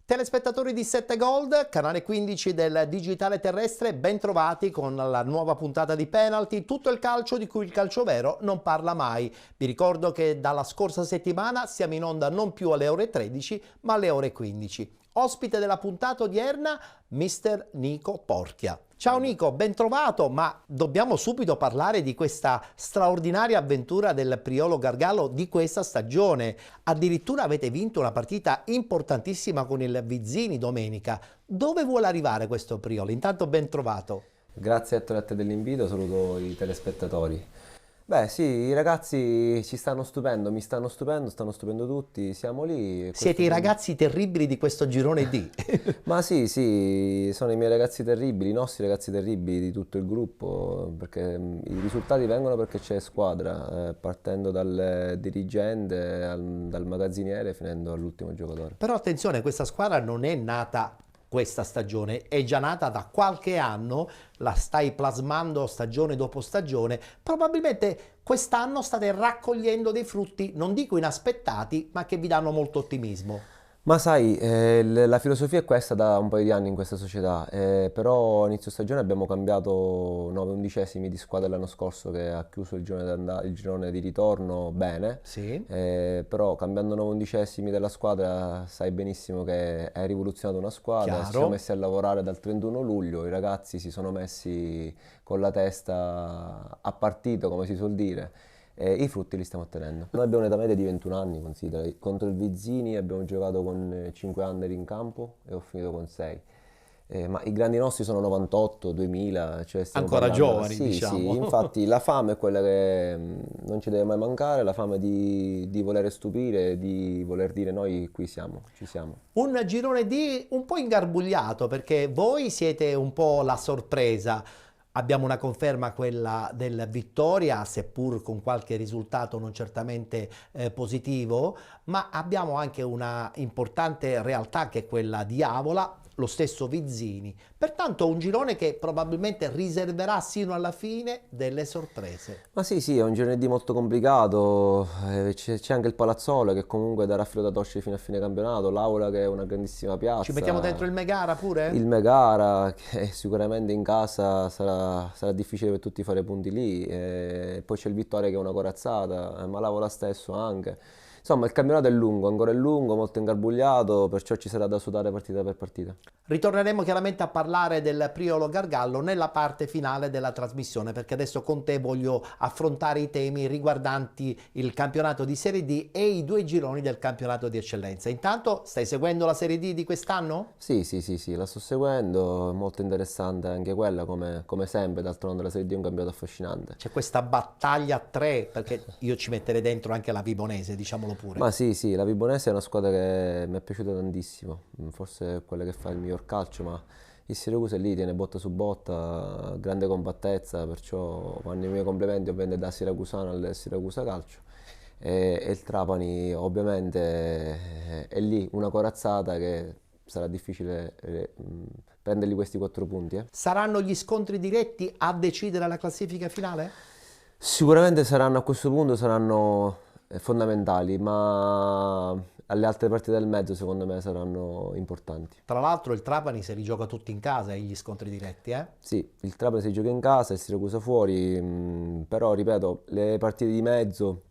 Telespettatori di 7 Gold, canale 15 del digitale terrestre, ben trovati con la nuova puntata di Penalty, tutto il calcio di cui il calcio vero non parla mai. Vi ricordo che dalla scorsa settimana siamo in onda non più alle ore 13 ma alle ore 15. Ospite della puntata odierna, Mister Nico Porchia. Ciao Nico, ben trovato, ma dobbiamo subito parlare di questa straordinaria avventura del Priolo Gargallo di questa stagione. Addirittura avete vinto una partita importantissima con il Vizzini domenica. Dove vuole arrivare questo Priolo? Intanto ben trovato. Grazie Ettore, a te dell'invito, saluto i telespettatori. Beh sì, i ragazzi ci stanno stupendo, mi stanno stupendo tutti, siamo lì. Siete i ragazzi terribili di questo girone D. Ma sì, sì, sono i miei ragazzi terribili, i nostri ragazzi terribili di tutto il gruppo, perché i risultati vengono perché c'è squadra, partendo dal dirigente, dal magazziniere, finendo all'ultimo giocatore. Però attenzione, questa squadra non è nata questa stagione, è già nata da qualche anno, la stai plasmando stagione dopo stagione, probabilmente quest'anno state raccogliendo dei frutti, non dico inaspettati, ma che vi danno molto ottimismo. Ma sai, la filosofia è questa da un paio di anni in questa società, però a inizio stagione abbiamo cambiato 9/11 di squadra l'anno scorso che ha chiuso il girone di ritorno bene, Sì. Però cambiando 9/11 della squadra sai benissimo che hai rivoluzionato una squadra, Chiaro. ci siamo messi a lavorare dal 31 luglio, i ragazzi si sono messi con la testa a partito, come si suol dire. E i frutti li stiamo ottenendo. Noi abbiamo un'età media di 21 anni, considera. Contro il Vizzini abbiamo giocato con 5 under in campo e ho finito con 6. Ma i grandi nostri sono 98, 2000, cioè stiamo Ancora parlando- giovani, sì, diciamo. Sì, infatti la fame è quella che non ci deve mai mancare, la fame di voler stupire, di voler dire noi qui siamo, ci siamo. Un girone D un po' ingarbugliato perché voi siete un po' la sorpresa. Abbiamo una conferma, quella del Vittoria, seppur con qualche risultato non certamente positivo, ma abbiamo anche una importante realtà che è quella di Avola, lo stesso Vizzini. Pertanto un girone che probabilmente riserverà sino alla fine delle sorprese. Ma sì, sì, è un giovedì molto complicato, c'è anche il Palazzolo che comunque darà filo da torcere fino a fine campionato, l'Aula che è una grandissima piazza. Ci mettiamo dentro il Megara pure? Il Megara che sicuramente in casa sarà difficile per tutti fare punti lì, poi c'è il Vittoria che è una corazzata, ma l'Aula stesso anche. Insomma, il campionato è lungo, ancora è lungo, molto ingarbugliato, perciò ci sarà da sudare partita per partita. Ritorneremo chiaramente a parlare del Priolo Gargallo nella parte finale della trasmissione, perché adesso con te voglio affrontare i temi riguardanti il campionato di Serie D e i due gironi del campionato di eccellenza. Intanto stai seguendo la Serie D di quest'anno? Sì, la sto seguendo, è molto interessante anche quella, come sempre, d'altronde la Serie D è un campionato affascinante. C'è questa battaglia a tre, perché io ci metterei dentro anche la Vibonese, diciamolo pure. Ma sì, la Vibonese è una squadra che mi è piaciuta tantissimo, forse è quella che fa il miglior calcio, ma il Siracusa è lì, tiene botta su botta, grande compattezza, perciò vanno i miei complimenti ovviamente da siracusano al Siracusa Calcio. E il Trapani ovviamente è lì, una corazzata che sarà difficile prendergli questi 4 punti. Saranno gli scontri diretti a decidere la classifica finale? Sicuramente saranno, a questo punto saranno fondamentali, ma alle altre partite del mezzo secondo me saranno importanti. Tra l'altro il Trapani si rigioca tutti in casa gli scontri diretti, eh? Sì, il Trapani si gioca in casa, il Siracusa fuori, però ripeto, le partite di mezzo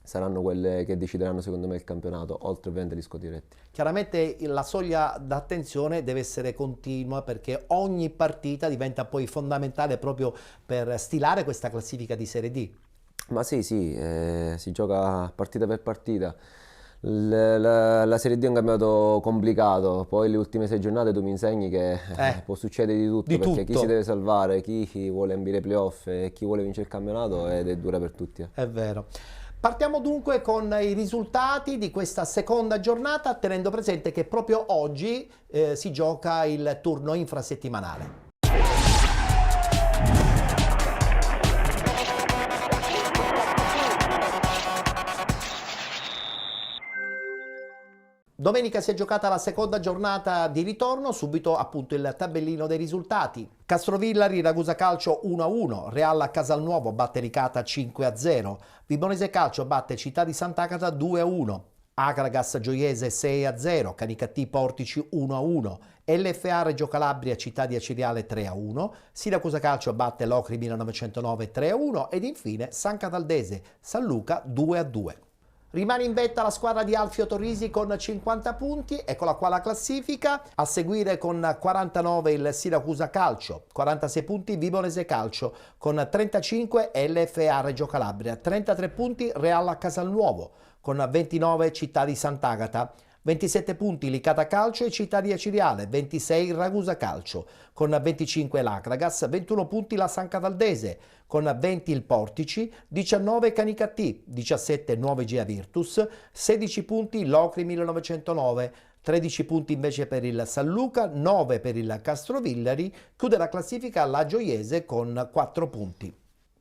saranno quelle che decideranno secondo me il campionato, oltre ovviamente gli scontri diretti. Chiaramente la soglia d'attenzione deve essere continua, perché ogni partita diventa poi fondamentale proprio per stilare questa classifica di Serie D. Ma sì, si gioca partita per partita. La Serie D è un campionato complicato, poi le ultime 6 giornate tu mi insegni che può succedere di tutto, perché chi si deve salvare, chi vuole ambire ai playoff e chi vuole vincere il campionato, ed è dura per tutti. È vero. Partiamo dunque con i risultati di questa seconda giornata, tenendo presente che proprio oggi si gioca il turno infrasettimanale. Domenica si è giocata la seconda giornata di ritorno, subito appunto il tabellino dei risultati. Castrovillari Ragusa Calcio 1-1, Real Casalnuovo batte Licata 5-0, Vibonese Calcio batte Città di Sant'Agata 2-1, Agragas Gioiese 6-0, Canicattì Portici 1-1, LFA Reggio Calabria Città di Aciriale 3-1, Siracusa Calcio batte Locri 1909 3-1 ed infine San Cataldese San Luca 2-2. Rimane in vetta la squadra di Alfio Torrisi con 50 punti, eccola qua la classifica, a seguire con 49 il Siracusa Calcio, 46 punti Vibonese Calcio, con 35 LFA Reggio Calabria, 33 punti Real Casalnuovo, con 29 Città di Sant'Agata, 27 punti Licata Calcio e Città di Aciriale, 26 Ragusa Calcio, con 25 l'Acragas, 21 punti la San Cataldese, con 20 il Portici, 19 Canicattì, 17 Nuove Gea Virtus, 16 punti Locri 1909, 13 punti invece per il San Luca, 9 per il Castrovillari, chiude la classifica la Gioiese con 4 punti.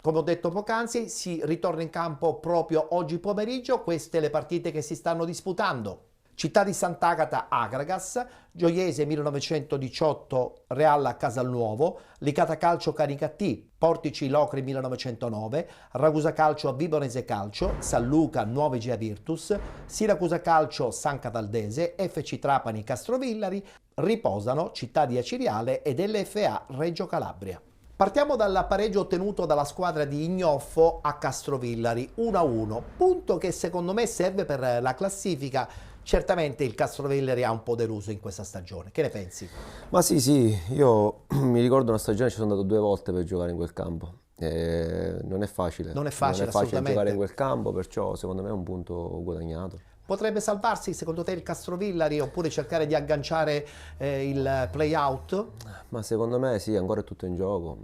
Come ho detto poc'anzi, si ritorna in campo proprio oggi pomeriggio, queste le partite che si stanno disputando. Città di Sant'Agata Agragas, Gioiese 1918 Real Casalnuovo, Licata Calcio Canicattì, Portici Locri 1909, Ragusa Calcio Vibonese Calcio, San Luca Nuove Gea Virtus, Siracusa Calcio San Cataldese, FC Trapani Castrovillari, riposano Città di Aciriale ed LFA Reggio Calabria. Partiamo dal pareggio ottenuto dalla squadra di Ignoffo a Castrovillari 1-1, punto che secondo me serve per la classifica. Certamente il Castrovillari ha un po' deluso in questa stagione, che ne pensi? Ma sì, io mi ricordo una stagione, ci sono andato 2 volte per giocare in quel campo. Non è facile. Non è facile assolutamente giocare in quel campo, perciò secondo me è un punto guadagnato. Potrebbe salvarsi secondo te il Castrovillari oppure cercare di agganciare il play-out? Ma secondo me sì, ancora è tutto in gioco,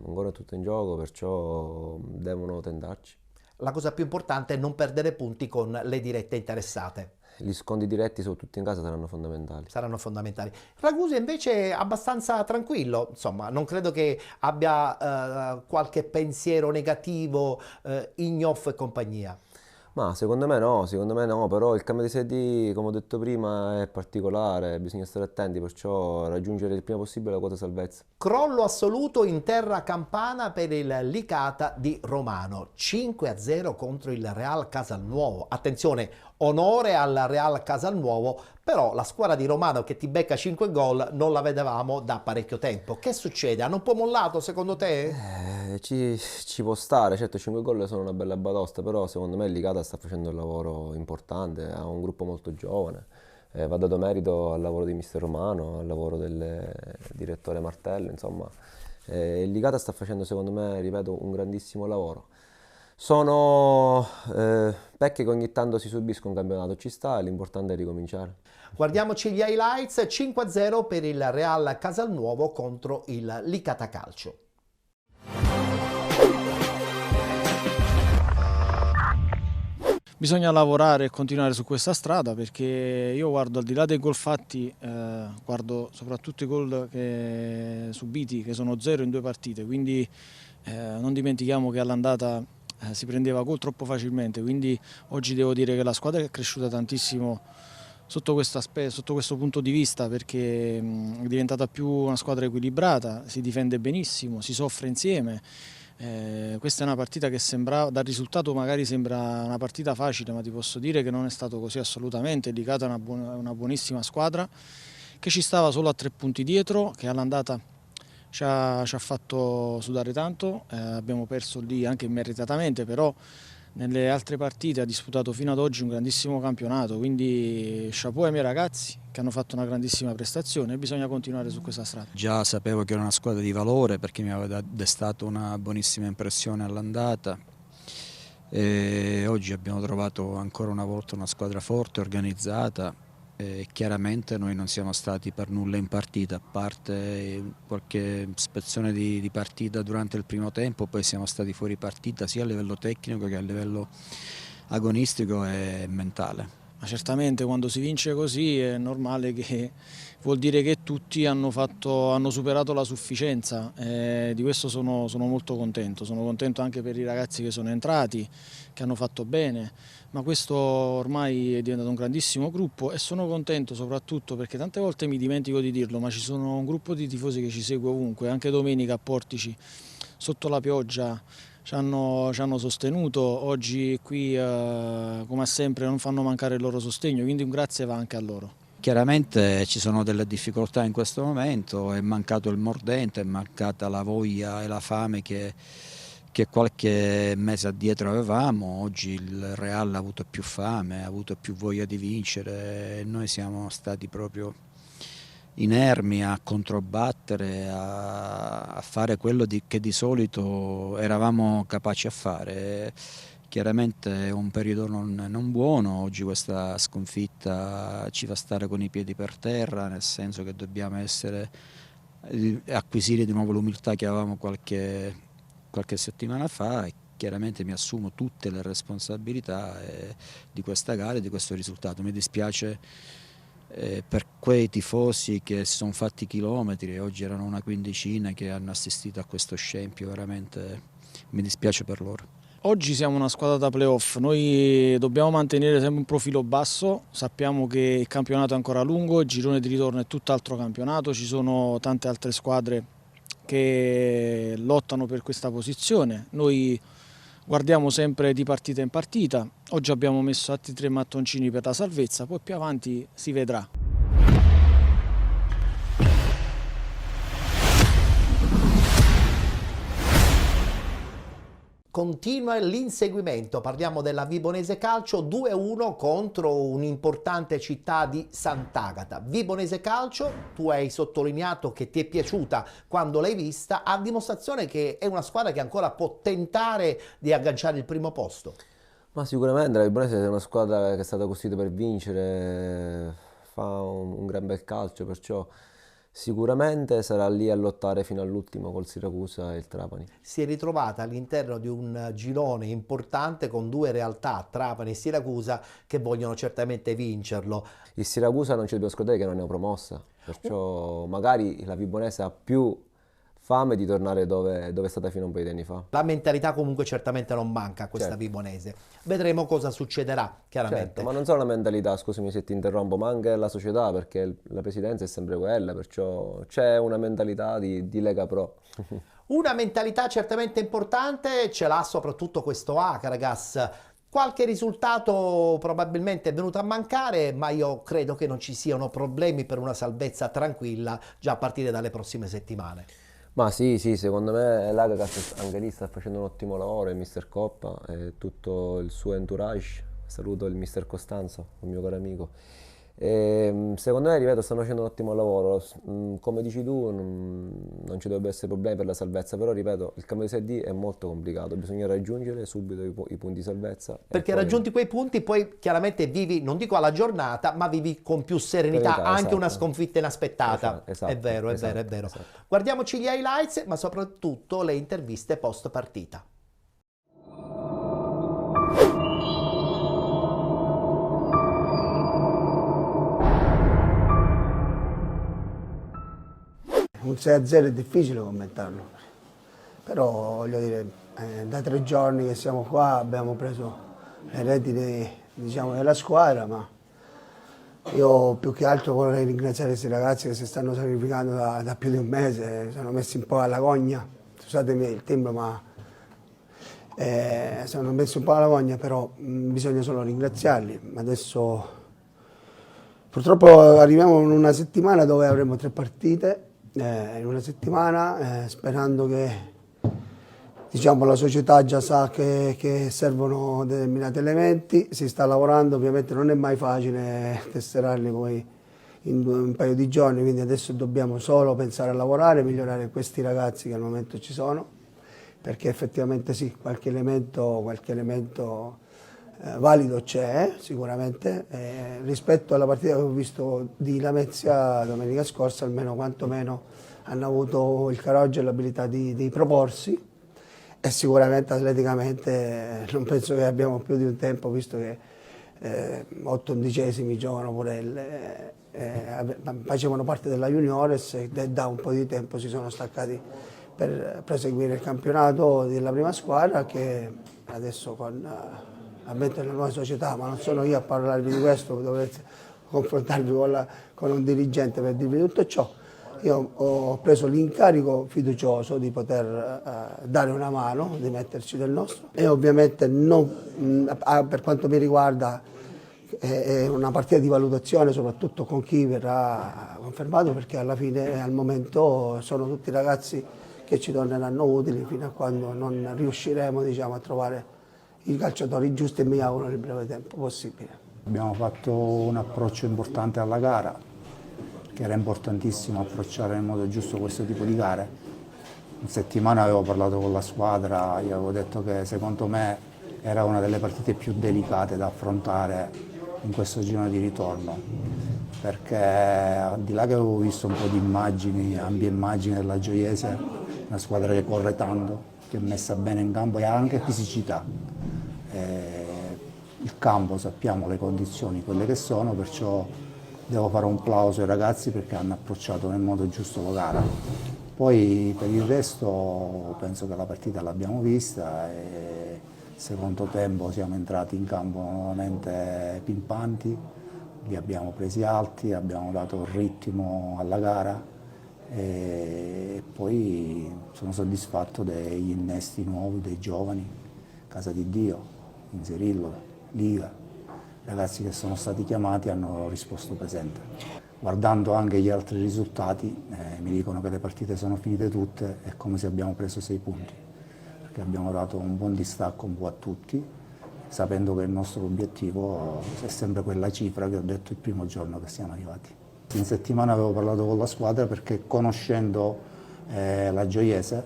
perciò devono tentarci. La cosa più importante è non perdere punti con le dirette interessate. Gli scontri diretti, soprattutto in casa, saranno fondamentali. Saranno fondamentali. Ragusa invece è abbastanza tranquillo, insomma, non credo che abbia qualche pensiero negativo Ignoff e compagnia. Ma secondo me no, però il cambio di sedi, come ho detto prima, è particolare, bisogna stare attenti, perciò raggiungere il prima possibile la quota salvezza. Crollo assoluto in terra campana per il Licata di Romano, 5-0 contro il Real Casalnuovo. Attenzione, onore al Real Casalnuovo, però la squadra di Romano che ti becca 5 gol non la vedevamo da parecchio tempo. Che succede? Hanno un po' mollato secondo te? Ci può stare, certo 5 gol sono una bella batosta, però secondo me il Licata sta facendo un lavoro importante, ha un gruppo molto giovane, va dato merito al lavoro di mister Romano, al lavoro del direttore Martello, insomma, il Licata sta facendo secondo me, ripeto, un grandissimo lavoro. Sono pecche che ogni tanto si subiscono un campionato, ci sta, l'importante è ricominciare. Guardiamoci gli highlights, 5-0 per il Real Casalnuovo contro il Licata Calcio. Bisogna lavorare e continuare su questa strada perché io guardo al di là dei gol fatti, guardo soprattutto i gol subiti che sono 0 in 2 partite, quindi non dimentichiamo che all'andata si prendeva gol troppo facilmente, quindi oggi devo dire che la squadra è cresciuta tantissimo sotto questo aspetto, sotto questo punto di vista, perché è diventata più una squadra equilibrata, si difende benissimo, si soffre insieme. Questa è una partita che sembra, dal risultato magari sembra una partita facile, ma ti posso dire che non è stato così assolutamente. Il Licata è una buonissima squadra che ci stava solo a 3 punti dietro, che all'andata ci ha fatto sudare tanto, abbiamo perso lì anche meritatamente, però nelle altre partite ha disputato fino ad oggi un grandissimo campionato, quindi chapeau ai miei ragazzi che hanno fatto una grandissima prestazione e bisogna continuare su questa strada. Già sapevo che era una squadra di valore perché mi aveva destato una buonissima impressione all'andata e oggi abbiamo trovato ancora una volta una squadra forte, organizzata e chiaramente noi non siamo stati per nulla in partita, a parte qualche spezzone di partita durante il primo tempo, poi siamo stati fuori partita sia a livello tecnico che a livello agonistico e mentale. Ma certamente quando si vince così è normale che vuol dire che tutti hanno superato la sufficienza, di questo sono molto contento. Sono contento anche per i ragazzi che sono entrati, che hanno fatto bene, ma questo ormai è diventato un grandissimo gruppo e sono contento soprattutto perché tante volte mi dimentico di dirlo, ma ci sono un gruppo di tifosi che ci segue ovunque, anche domenica a Portici, sotto la pioggia. Ci hanno sostenuto, oggi qui come sempre non fanno mancare il loro sostegno, quindi un grazie va anche a loro. Chiaramente ci sono delle difficoltà in questo momento, è mancato il mordente, è mancata la voglia e la fame che qualche mese addietro avevamo. Oggi il Real ha avuto più fame, ha avuto più voglia di vincere e noi siamo stati proprio inermi a controbattere, a fare quello che di solito eravamo capaci a fare. Chiaramente è un periodo non buono, oggi questa sconfitta ci fa stare con i piedi per terra, nel senso che dobbiamo acquisire di nuovo l'umiltà che avevamo qualche settimana fa e chiaramente mi assumo tutte le responsabilità di questa gara e di questo risultato. Mi dispiace per quei tifosi che si sono fatti chilometri, oggi erano una quindicina che hanno assistito a questo scempio, veramente mi dispiace per loro. Oggi siamo una squadra da playoff, noi dobbiamo mantenere sempre un profilo basso, sappiamo che il campionato è ancora lungo, il girone di ritorno è tutt'altro campionato, ci sono tante altre squadre che lottano per questa posizione, noi guardiamo sempre di partita in partita, oggi abbiamo messo altri 3 mattoncini per la salvezza, poi più avanti si vedrà. Continua l'inseguimento, parliamo della Vibonese Calcio 2-1 contro un'importante città di Sant'Agata. Vibonese Calcio, tu hai sottolineato che ti è piaciuta quando l'hai vista, a dimostrazione che è una squadra che ancora può tentare di agganciare il primo posto. Ma sicuramente la Vibonese è una squadra che è stata costruita per vincere, fa un gran bel calcio, perciò sicuramente sarà lì a lottare fino all'ultimo col Siracusa e il Trapani. Si è ritrovata all'interno di un girone importante con 2 realtà, Trapani e Siracusa, che vogliono certamente vincerlo. Il Siracusa non ci dobbiamo scordare che non è neopromossa, perciò magari la Vibonese ha più fame di tornare dove è stata fino a un paio di anni fa. La mentalità comunque certamente non manca a questa Certo. Vibonese. Vedremo cosa succederà, chiaramente. Certo, ma non solo la mentalità, scusami se ti interrompo, ma anche la società, perché la presidenza è sempre quella, perciò c'è una mentalità di Lega Pro. Una mentalità certamente importante ce l'ha soprattutto questo Akragas. Qualche risultato probabilmente è venuto a mancare, ma io credo che non ci siano problemi per una salvezza tranquilla già a partire dalle prossime settimane. Ma sì, secondo me l'Agragas anche lì sta facendo un ottimo lavoro, il mister Coppa e tutto il suo entourage. Saluto il mister Costanzo, un mio caro amico. E, secondo me, ripeto, stanno facendo un ottimo lavoro. Come dici tu, non ci dovrebbero essere problemi per la salvezza, però ripeto, il cambio di Serie D è molto complicato, bisogna raggiungere subito i punti di salvezza. Perché poi... raggiunti quei punti poi chiaramente vivi, non dico alla giornata, ma vivi con più serenità, Serenità, anche esatto. una sconfitta inaspettata. Esatto, È vero, è vero, è vero. Guardiamoci gli highlights, ma soprattutto le interviste post partita. Un 6-0 è difficile commentarlo, però voglio dire, da 3 giorni che siamo qua abbiamo preso le redini diciamo, della squadra, ma io più che altro vorrei ringraziare questi ragazzi che si stanno sacrificando da più di un mese, sono messi un po' alla gogna, scusatemi il timbro, ma sono messi un po' alla gogna, però bisogna solo ringraziarli. Adesso purtroppo arriviamo in una settimana dove avremo 3 partite, in una settimana, sperando che diciamo, la società già sa che servono determinati elementi, si sta lavorando, ovviamente non è mai facile testerarli poi in un paio di giorni, quindi adesso dobbiamo solo pensare a lavorare, migliorare questi ragazzi che al momento ci sono, perché effettivamente sì, qualche elemento valido c'è sicuramente, rispetto alla partita che ho visto di Lamezia domenica scorsa, almeno quantomeno hanno avuto il coraggio e l'abilità di proporsi e sicuramente atleticamente non penso che abbiamo più di un tempo, visto che 8 undicesimi giocano pure facevano parte della Juniores e da un po' di tempo si sono staccati per proseguire il campionato della prima squadra, che adesso con l'avvento della nuova società, ma non sono io a parlarvi di questo, dovrete confrontarvi con un dirigente per dirvi tutto ciò. Io ho preso l'incarico fiducioso di poter dare una mano, di metterci del nostro, e ovviamente per quanto mi riguarda è una partita di valutazione, soprattutto con chi verrà confermato, perché alla fine, al momento, sono tutti ragazzi che ci torneranno utili fino a quando non riusciremo, diciamo, a trovare i calciatori giusti, e mi auguro nel breve tempo possibile. Abbiamo fatto un approccio importante alla gara, che era importantissimo approcciare nel modo giusto questo tipo di gare. In settimana avevo parlato con la squadra, gli avevo detto che secondo me era una delle partite più delicate da affrontare in questo girone di ritorno, perché al di là che avevo visto un po' di immagini, ampie immagini della Gioiese, una squadra che corre tanto, che è messa bene in campo e ha anche fisicità. Il campo, sappiamo le condizioni, quelle che sono, perciò devo fare un plauso ai ragazzi perché hanno approcciato nel modo giusto la gara. Poi per il resto penso che la partita l'abbiamo vista e secondo tempo siamo entrati in campo nuovamente pimpanti, li abbiamo presi alti, abbiamo dato un ritmo alla gara e poi sono soddisfatto degli innesti nuovi, dei giovani, Casa di Dio, Inserillo, Liga, ragazzi che sono stati chiamati hanno risposto presente. Guardando anche gli altri risultati mi dicono che le partite sono finite tutte, è come se abbiamo preso 6 punti, perché abbiamo dato un buon distacco un po' a tutti, sapendo che il nostro obiettivo è sempre quella cifra che ho detto il primo giorno che siamo arrivati. In settimana avevo parlato con la squadra perché conoscendo la Gioiese,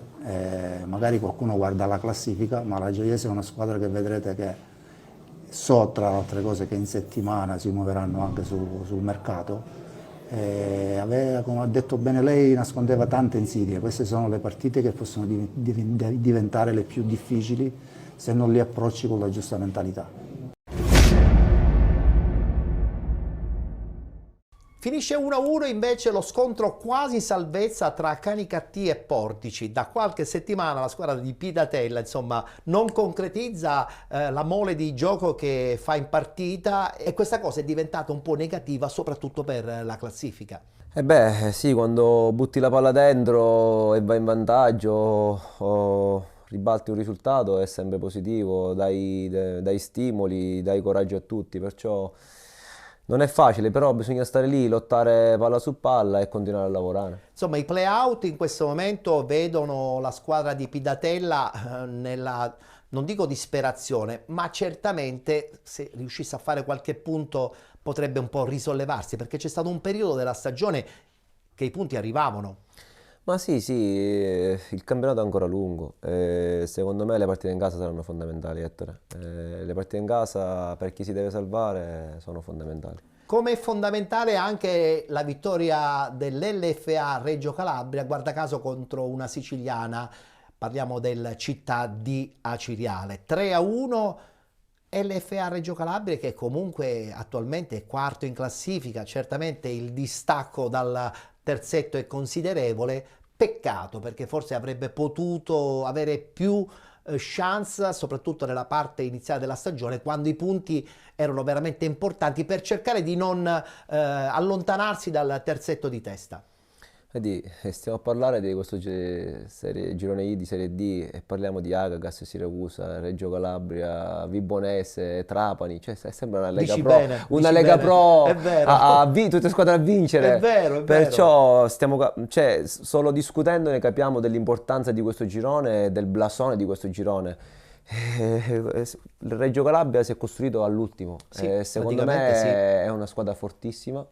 magari qualcuno guarda la classifica, ma la Gioiese è una squadra che vedrete che so, tra le altre cose, che in settimana si muoveranno anche sul mercato. Come ha detto bene lei, nascondeva tante insidie. Queste sono le partite che possono diventare le più difficili se non li approcci con la giusta mentalità. Finisce 1-1 invece lo scontro quasi in salvezza tra Canicattì e Portici. Da qualche settimana la squadra di Pidatella, insomma, non concretizza la mole di gioco che fa in partita, e questa cosa è diventata un po' negativa soprattutto per la classifica. Sì, quando butti la palla dentro e vai in vantaggio o ribalti un risultato è sempre positivo, dai stimoli, dai coraggio a tutti, perciò non è facile, però bisogna stare lì, lottare palla su palla e continuare a lavorare. Insomma, i play-out in questo momento vedono la squadra di Pidatella nella, non dico disperazione, ma certamente se riuscisse a fare qualche punto potrebbe un po' risollevarsi, perché c'è stato un periodo della stagione che i punti arrivavano. Ma sì, il campionato è ancora lungo. Secondo me le partite in casa saranno fondamentali, Ettore. Le partite in casa per chi si deve salvare sono fondamentali. Come è fondamentale anche la vittoria dell'LFA Reggio Calabria, guarda caso contro una siciliana, parliamo del Città di Aciriale. 3-1 LFA Reggio Calabria, che comunque attualmente è quarto in classifica, certamente il distacco dal terzetto è considerevole. Peccato, perché forse avrebbe potuto avere più chance, soprattutto nella parte iniziale della stagione, quando i punti erano veramente importanti per cercare di non allontanarsi dal terzetto di testa. Vedi, stiamo a parlare di questo girone I di Serie D e parliamo di Agagas, Siracusa, Reggio Calabria, Vibonese, Trapani, cioè sembra una Lega Dici Pro, bene, una dici Lega bene. Pro, È vero. tutte squadre a vincere. È vero. Perciò cioè, solo discutendone capiamo dell'importanza di questo girone e del blasone di questo girone. Il Reggio Calabria si è costruito all'ultimo, Sì, secondo me sì. è una squadra fortissima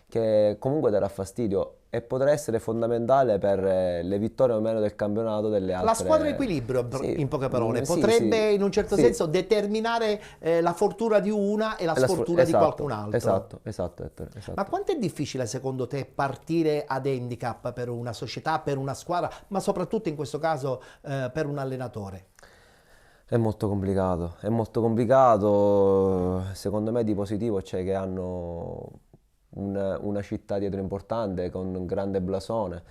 che comunque darà fastidio e potrà essere fondamentale per le vittorie o meno del campionato delle altre. La squadra equilibrio, Sì, in poche parole, sì, potrebbe sì, in un certo sì. senso determinare la fortuna di una e la sfortuna di qualcun altro. Esatto, Ettore, esatto. Ma quanto è difficile secondo te partire ad handicap per una società, per una squadra, ma soprattutto in questo caso per un allenatore? È molto complicato, secondo me di positivo c'è che hanno una città dietro importante con un grande blasone,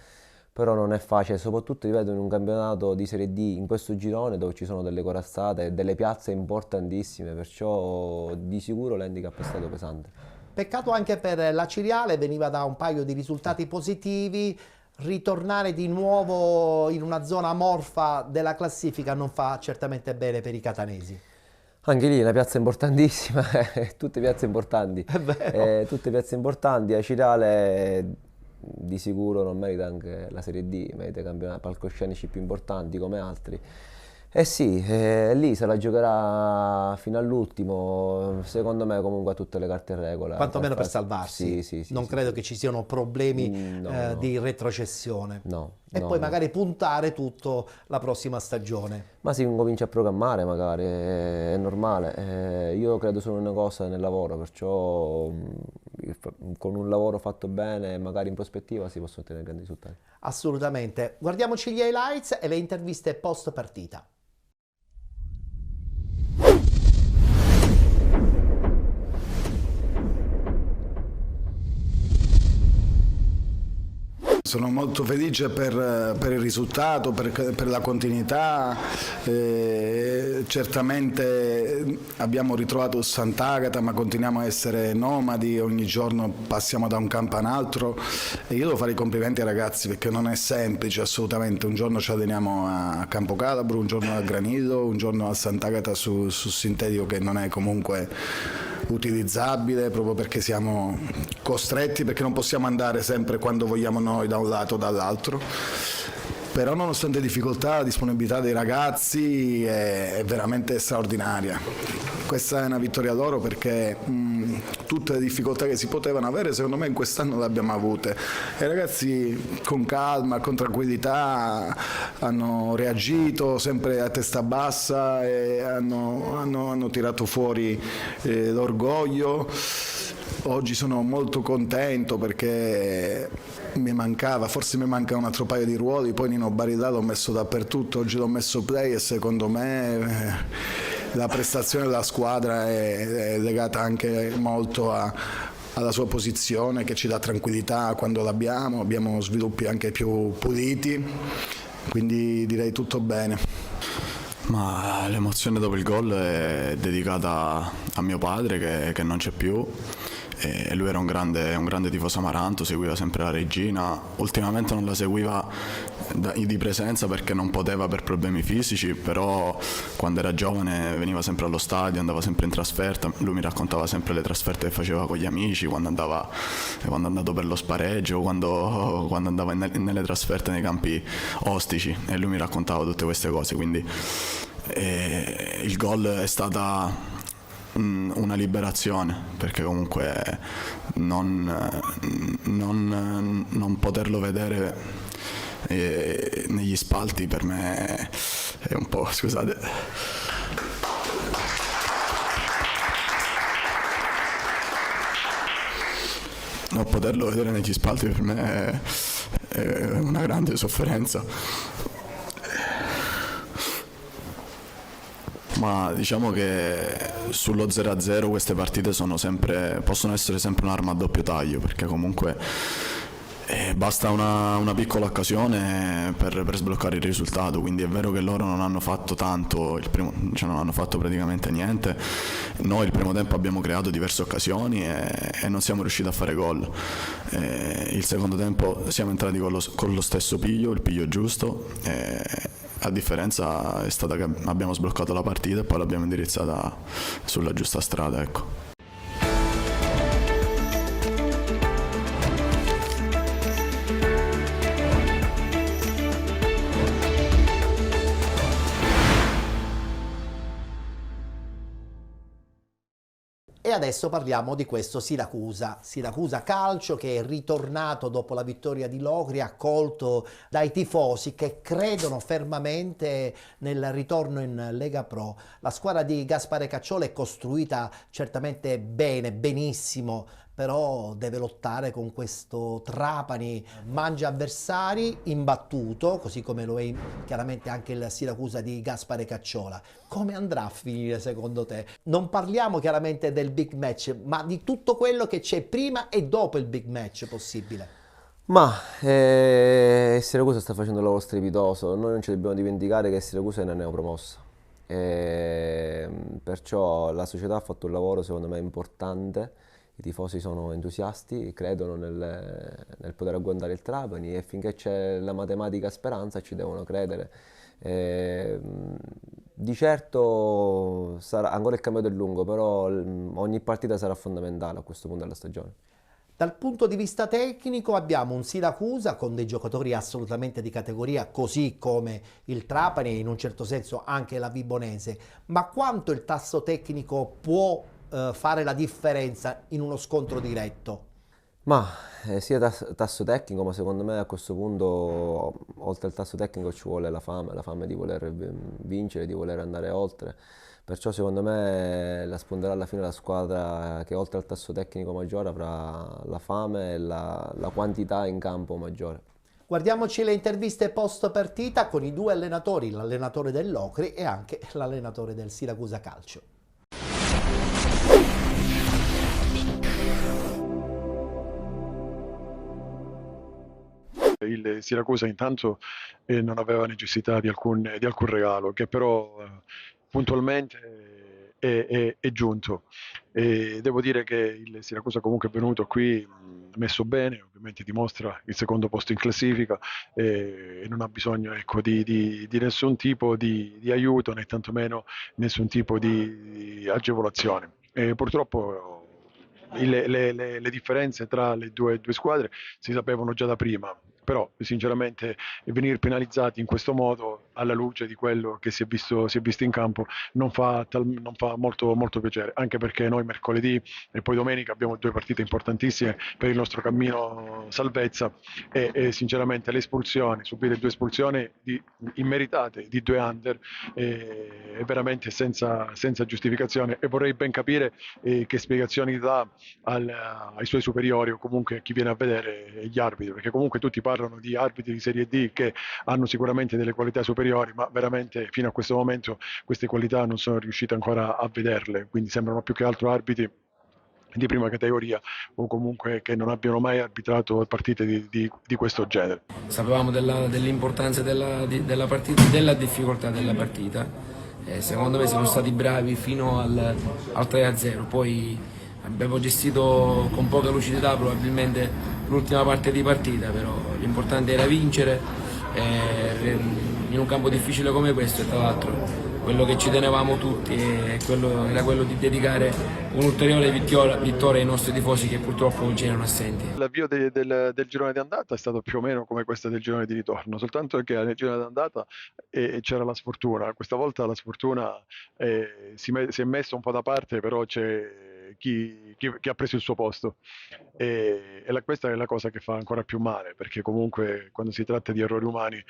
però non è facile, soprattutto ripeto in un campionato di Serie D, in questo girone dove ci sono delle corazzate e delle piazze importantissime, perciò di sicuro l'handicap è stato pesante. Peccato anche per la Ciriale, veniva da un paio di risultati positivi. Ritornare di nuovo in una zona amorfa della classifica non fa certamente bene per i catanesi. Anche lì una piazza importantissima, tutte piazze importanti. È vero. Tutte piazze importanti, la Cirale di sicuro non merita anche la Serie D, merita campionati palcoscenici più importanti come altri. Eh sì, lì se la giocherà fino all'ultimo, secondo me comunque ha tutte le carte in regola. Quantomeno per salvarsi. Sì, Non credo che ci siano problemi no. di retrocessione. No, E poi magari puntare tutto la prossima stagione. Ma si comincia a programmare magari, è normale. Io credo solo in una cosa nel lavoro, perciò con un lavoro fatto bene magari in prospettiva si possono ottenere grandi risultati. Assolutamente. Guardiamoci gli highlights e le interviste post partita. Sono molto felice per il risultato, per la continuità. Certamente abbiamo ritrovato Sant'Agata, ma continuiamo a essere nomadi, ogni giorno passiamo da un campo a un altro. E io devo fare i complimenti ai ragazzi perché non è semplice assolutamente. Un giorno ci alleniamo a Campo Calabro, un giorno a Granito, un giorno a Sant'Agata su sintetico che non è comunque utilizzabile proprio perché siamo costretti, perché non possiamo andare sempre quando vogliamo noi da un lato o dall'altro. Però nonostante difficoltà la disponibilità dei ragazzi è veramente straordinaria. Questa è una vittoria loro perché tutte le difficoltà che si potevano avere secondo me in quest'anno le abbiamo avute. E i ragazzi con calma, con tranquillità hanno reagito sempre a testa bassa e hanno tirato fuori l'orgoglio. Oggi sono molto contento perché forse mi manca un altro paio di ruoli, poi Nino Barilà l'ho messo dappertutto, oggi l'ho messo play e secondo me la prestazione della squadra è legata anche molto alla sua posizione che ci dà tranquillità quando abbiamo sviluppi anche più puliti, quindi direi tutto bene. Ma l'emozione dopo il gol è dedicata a mio padre che non c'è più. E lui era un grande tifoso Amaranto, seguiva sempre la Regina, ultimamente non la seguiva di presenza perché non poteva per problemi fisici, però quando era giovane veniva sempre allo stadio, andava sempre in trasferta, lui mi raccontava sempre le trasferte che faceva con gli amici, quando è andato per lo spareggio, quando andava nelle trasferte nei campi ostici, e lui mi raccontava tutte queste cose, quindi il gol è stata una liberazione, perché comunque non poterlo vedere negli spalti per me è un po', scusate, non poterlo vedere negli spalti per me è una grande sofferenza. Ma diciamo che sullo 0-0 queste partite possono essere sempre un'arma a doppio taglio, perché comunque basta una piccola occasione per sbloccare il risultato, quindi è vero che loro non hanno fatto tanto, non hanno fatto praticamente niente. Noi il primo tempo abbiamo creato diverse occasioni e non siamo riusciti a fare gol. Il secondo tempo siamo entrati con lo stesso piglio, il piglio giusto. La differenza è stata che abbiamo sbloccato la partita e poi l'abbiamo indirizzata sulla giusta strada, ecco. E adesso parliamo di questo Siracusa Calcio che è ritornato dopo la vittoria di Locri, accolto dai tifosi che credono fermamente nel ritorno in Lega Pro. La squadra di Gaspare Cacciola è costruita certamente bene, benissimo però deve lottare con questo Trapani, mangia avversari, imbattuto, così come lo è chiaramente anche il Siracusa di Gaspare Cacciola. Come andrà a finire secondo te? Non parliamo chiaramente del big match, ma di tutto quello che c'è prima e dopo il big match possibile. Ma Siracusa sta facendo un lavoro strepitoso, noi non ci dobbiamo dimenticare che Siracusa è una neopromossa. Perciò la società ha fatto un lavoro secondo me importante, i tifosi sono entusiasti, credono nel poter agguantare il Trapani e finché c'è la matematica speranza ci devono credere. Di certo sarà ancora il cammino è lungo, però ogni partita sarà fondamentale a questo punto della stagione. Dal punto di vista tecnico abbiamo un Siracusa con dei giocatori assolutamente di categoria, così come il Trapani e in un certo senso anche la Vibonese, ma quanto il tasso tecnico può fare la differenza in uno scontro diretto? Ma sia tasso tecnico, ma secondo me a questo punto oltre al tasso tecnico ci vuole la fame di voler vincere, di voler andare oltre. Perciò secondo me la spunterà alla fine la squadra che oltre al tasso tecnico maggiore avrà la fame e la quantità in campo maggiore. Guardiamoci le interviste post partita con i due allenatori, l'allenatore dell'Ocri e anche l'allenatore del Siracusa Calcio. Il Siracusa intanto non aveva necessità di alcun regalo, che però puntualmente è giunto. E devo dire che il Siracusa comunque è venuto qui messo bene, ovviamente dimostra il secondo posto in classifica e non ha bisogno, ecco, di nessun tipo di aiuto né tantomeno nessun tipo di agevolazione. Purtroppo le differenze tra le due squadre si sapevano già da prima, però sinceramente venire penalizzati in questo modo alla luce di quello che si è visto in campo non fa molto piacere, anche perché noi mercoledì e poi domenica abbiamo due partite importantissime per il nostro cammino salvezza e sinceramente subire due espulsioni immeritate di due under è veramente senza giustificazione e vorrei ben capire che spiegazioni dà ai suoi superiori o comunque a chi viene a vedere gli arbitri, perché comunque tutti parlano di arbitri di Serie D che hanno sicuramente delle qualità superiori, ma veramente fino a questo momento queste qualità non sono riuscito ancora a vederle, quindi sembrano più che altro arbitri di prima categoria o comunque che non abbiano mai arbitrato partite di questo genere. Sapevamo dell'importanza della partita, della difficoltà della partita. Secondo me siamo stati bravi fino al 3-0, poi abbiamo gestito con poca lucidità probabilmente l'ultima parte di partita, però l'importante era vincere in un campo difficile come questo e tra l'altro quello che ci tenevamo tutti era quello di dedicare un'ulteriore vittoria ai nostri tifosi che purtroppo non c'erano assenti. L'avvio del girone di andata è stato più o meno come questo del girone di ritorno, soltanto che nel girone di andata c'era la sfortuna, questa volta la sfortuna si è messa un po' da parte, però c'è chi ha preso il suo posto questa è la cosa che fa ancora più male, perché comunque quando si tratta di errori umani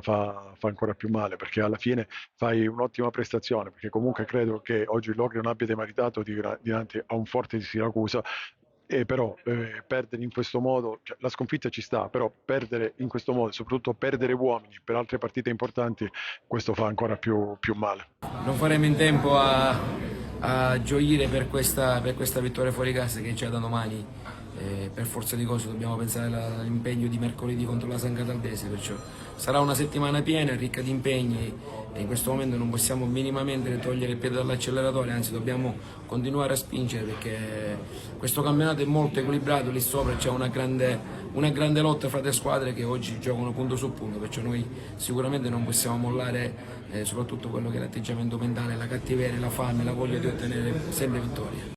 fa ancora più male, perché alla fine fai un'ottima prestazione, perché comunque credo che oggi l'Ocri non abbia demeritato dinanzi a un forte di Siracusa. Però perdere in questo modo, cioè, la sconfitta ci sta, però perdere in questo modo, soprattutto perdere uomini per altre partite importanti, questo fa ancora più male. Non faremo in tempo a gioire per questa vittoria fuori casa che c'è da domani. Per forza di cose dobbiamo pensare all'impegno di mercoledì contro la San Cataldese, perciò sarà una settimana piena, ricca di impegni e in questo momento non possiamo minimamente togliere il piede dall'acceleratore, anzi dobbiamo continuare a spingere perché questo campionato è molto equilibrato, lì sopra c'è una grande lotta fra le squadre che oggi giocano punto su punto, perciò noi sicuramente non possiamo mollare soprattutto quello che è l'atteggiamento mentale, la cattiveria, la fame, la voglia di ottenere sempre vittorie.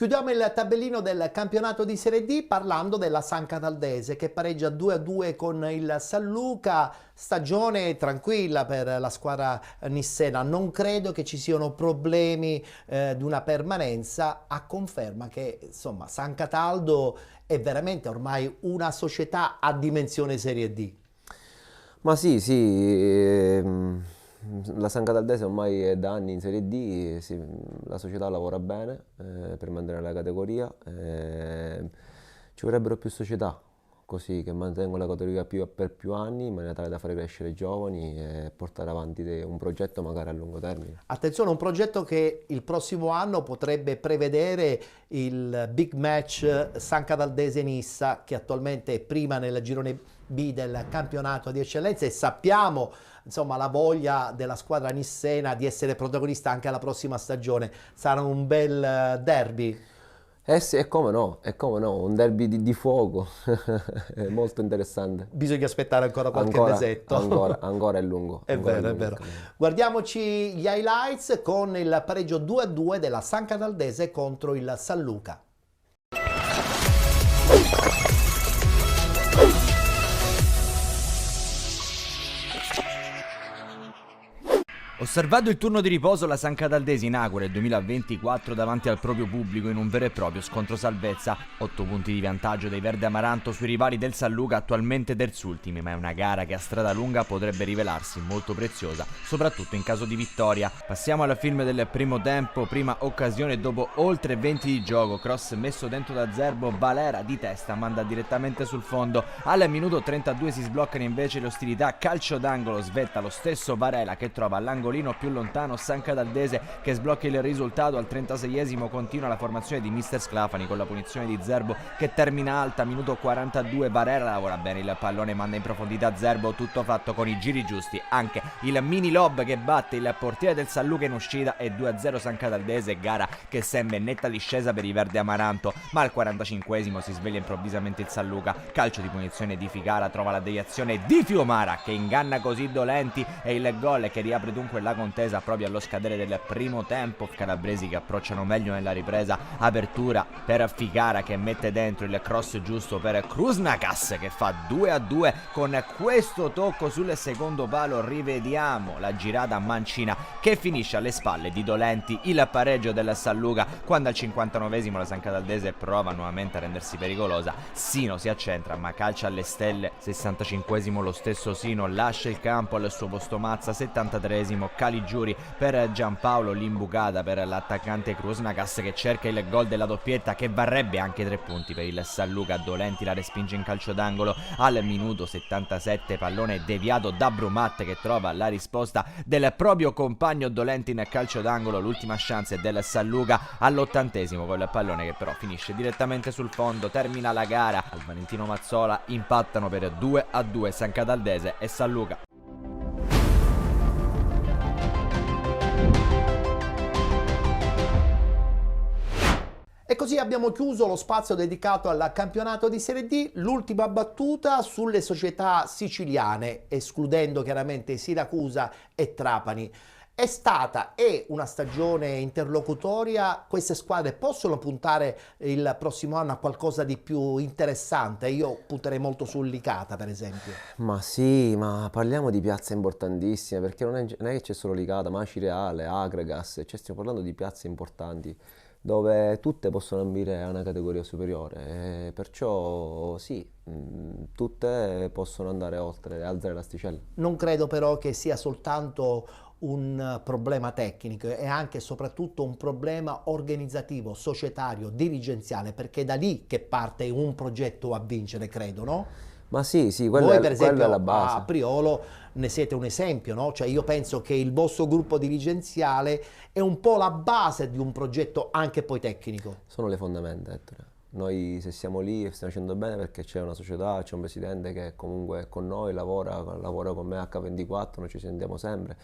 Chiudiamo il tabellino del campionato di Serie D parlando della San Cataldese che pareggia 2-2 con il San Luca. Stagione tranquilla per la squadra nissena, non credo che ci siano problemi di una permanenza, a conferma che insomma San Cataldo è veramente ormai una società a dimensione Serie D. Ma sì, la San Cataldese ormai è da anni in Serie D, la società lavora bene per mantenere la categoria, ci vorrebbero più società così che mantengono la categoria per più anni in maniera tale da fare crescere i giovani e portare avanti un progetto magari a lungo termine. Attenzione, un progetto che il prossimo anno potrebbe prevedere il big match San Cataldese-Nissa, che attualmente è prima nel girone B del campionato di eccellenza, e sappiamo insomma la voglia della squadra nissena di essere protagonista anche alla prossima stagione. Sarà un bel derby. Eh sì, e come no, un derby di fuoco, è molto interessante. Bisogna aspettare ancora qualche mesetto. Ancora è lungo. È vero, è vero. Guardiamoci gli highlights con il pareggio 2-2 della San Cataldese contro il San Luca. Osservato il turno di riposo, la San Cataldese inaugura il 2024 davanti al proprio pubblico in un vero e proprio scontro salvezza. 8 punti di vantaggio dei Verde Amaranto sui rivali del San Luca, attualmente terzultimi, ma è una gara che a strada lunga potrebbe rivelarsi molto preziosa, soprattutto in caso di vittoria. Passiamo al film del primo tempo, prima occasione dopo oltre 20 di gioco, cross messo dentro da Zerbo, Valera di testa manda direttamente sul fondo. Al minuto 32 si sbloccano invece le ostilità, calcio d'angolo, svetta lo stesso Varela che trova all'angolino più lontano San Cataldese che sblocca il risultato. Al 36esimo continua la formazione di Mister Sclafani con la punizione di Zerbo che termina alta. Minuto 42, Varela lavora bene il pallone, manda in profondità Zerbo, tutto fatto con i giri giusti, anche il mini lob che batte il portiere del San Luca in uscita, e 2-0 San Cataldese, gara che sembra in netta discesa per i Verde Amaranto, ma al 45esimo si sveglia improvvisamente il San Luca, calcio di punizione di Ficara, trova la deviazione di Fiumara che inganna così Dolenti e il gol che riapre dunque la contesa proprio allo scadere del primo tempo. Calabresi che approcciano meglio nella ripresa, apertura per Ficara che mette dentro il cross giusto per Krusnakas che fa 2-2. Con questo tocco sul secondo palo rivediamo la girata mancina che finisce alle spalle di Dolenti, il pareggio del San Luca, quando al 59esimo la San Cataldese prova nuovamente a rendersi pericolosa. Sino si accentra ma calcia alle stelle. 65esimo lo stesso Sino lascia il campo al suo posto Mazza. 73esimo Caligiuri per Giampaolo, l'imbucata per l'attaccante Krusnakas che cerca il gol della doppietta che varrebbe anche 3 punti per il San Luca. Dolenti la respinge in calcio d'angolo al minuto 77, pallone deviato da Brumat che trova la risposta del proprio compagno Dolenti in calcio d'angolo. L'ultima chance del San Luca all'80esimo con il pallone che però finisce direttamente sul fondo. Termina la gara, al Valentino Mazzola impattano per 2-2 San Cataldese e San Luca. E così abbiamo chiuso lo spazio dedicato al campionato di Serie D. L'ultima battuta sulle società siciliane, escludendo chiaramente Siracusa e Trapani. È stata una stagione interlocutoria. Queste squadre possono puntare il prossimo anno a qualcosa di più interessante? Io punterei molto sul Licata, per esempio. Ma sì, ma parliamo di piazze importantissime, perché non è che c'è solo Licata, ma Cireale, Agregas, cioè stiamo parlando di piazze importanti dove tutte possono ambire a una categoria superiore, e perciò sì, tutte possono andare oltre, alzare l'asticella. Non credo però che sia soltanto un problema tecnico, è anche e soprattutto un problema organizzativo, societario, dirigenziale, perché è da lì che parte un progetto a vincere, credo, no? Ma sì, Voi per esempio è la base. a Priolo ne siete un esempio, no? Cioè io penso che il vostro gruppo dirigenziale è un po' la base di un progetto anche poi tecnico. Sono le fondamenta, Ettore. Noi se siamo lì stiamo facendo bene perché c'è una società, c'è un presidente che comunque è con noi, lavora con me H24, noi ci sentiamo sempre.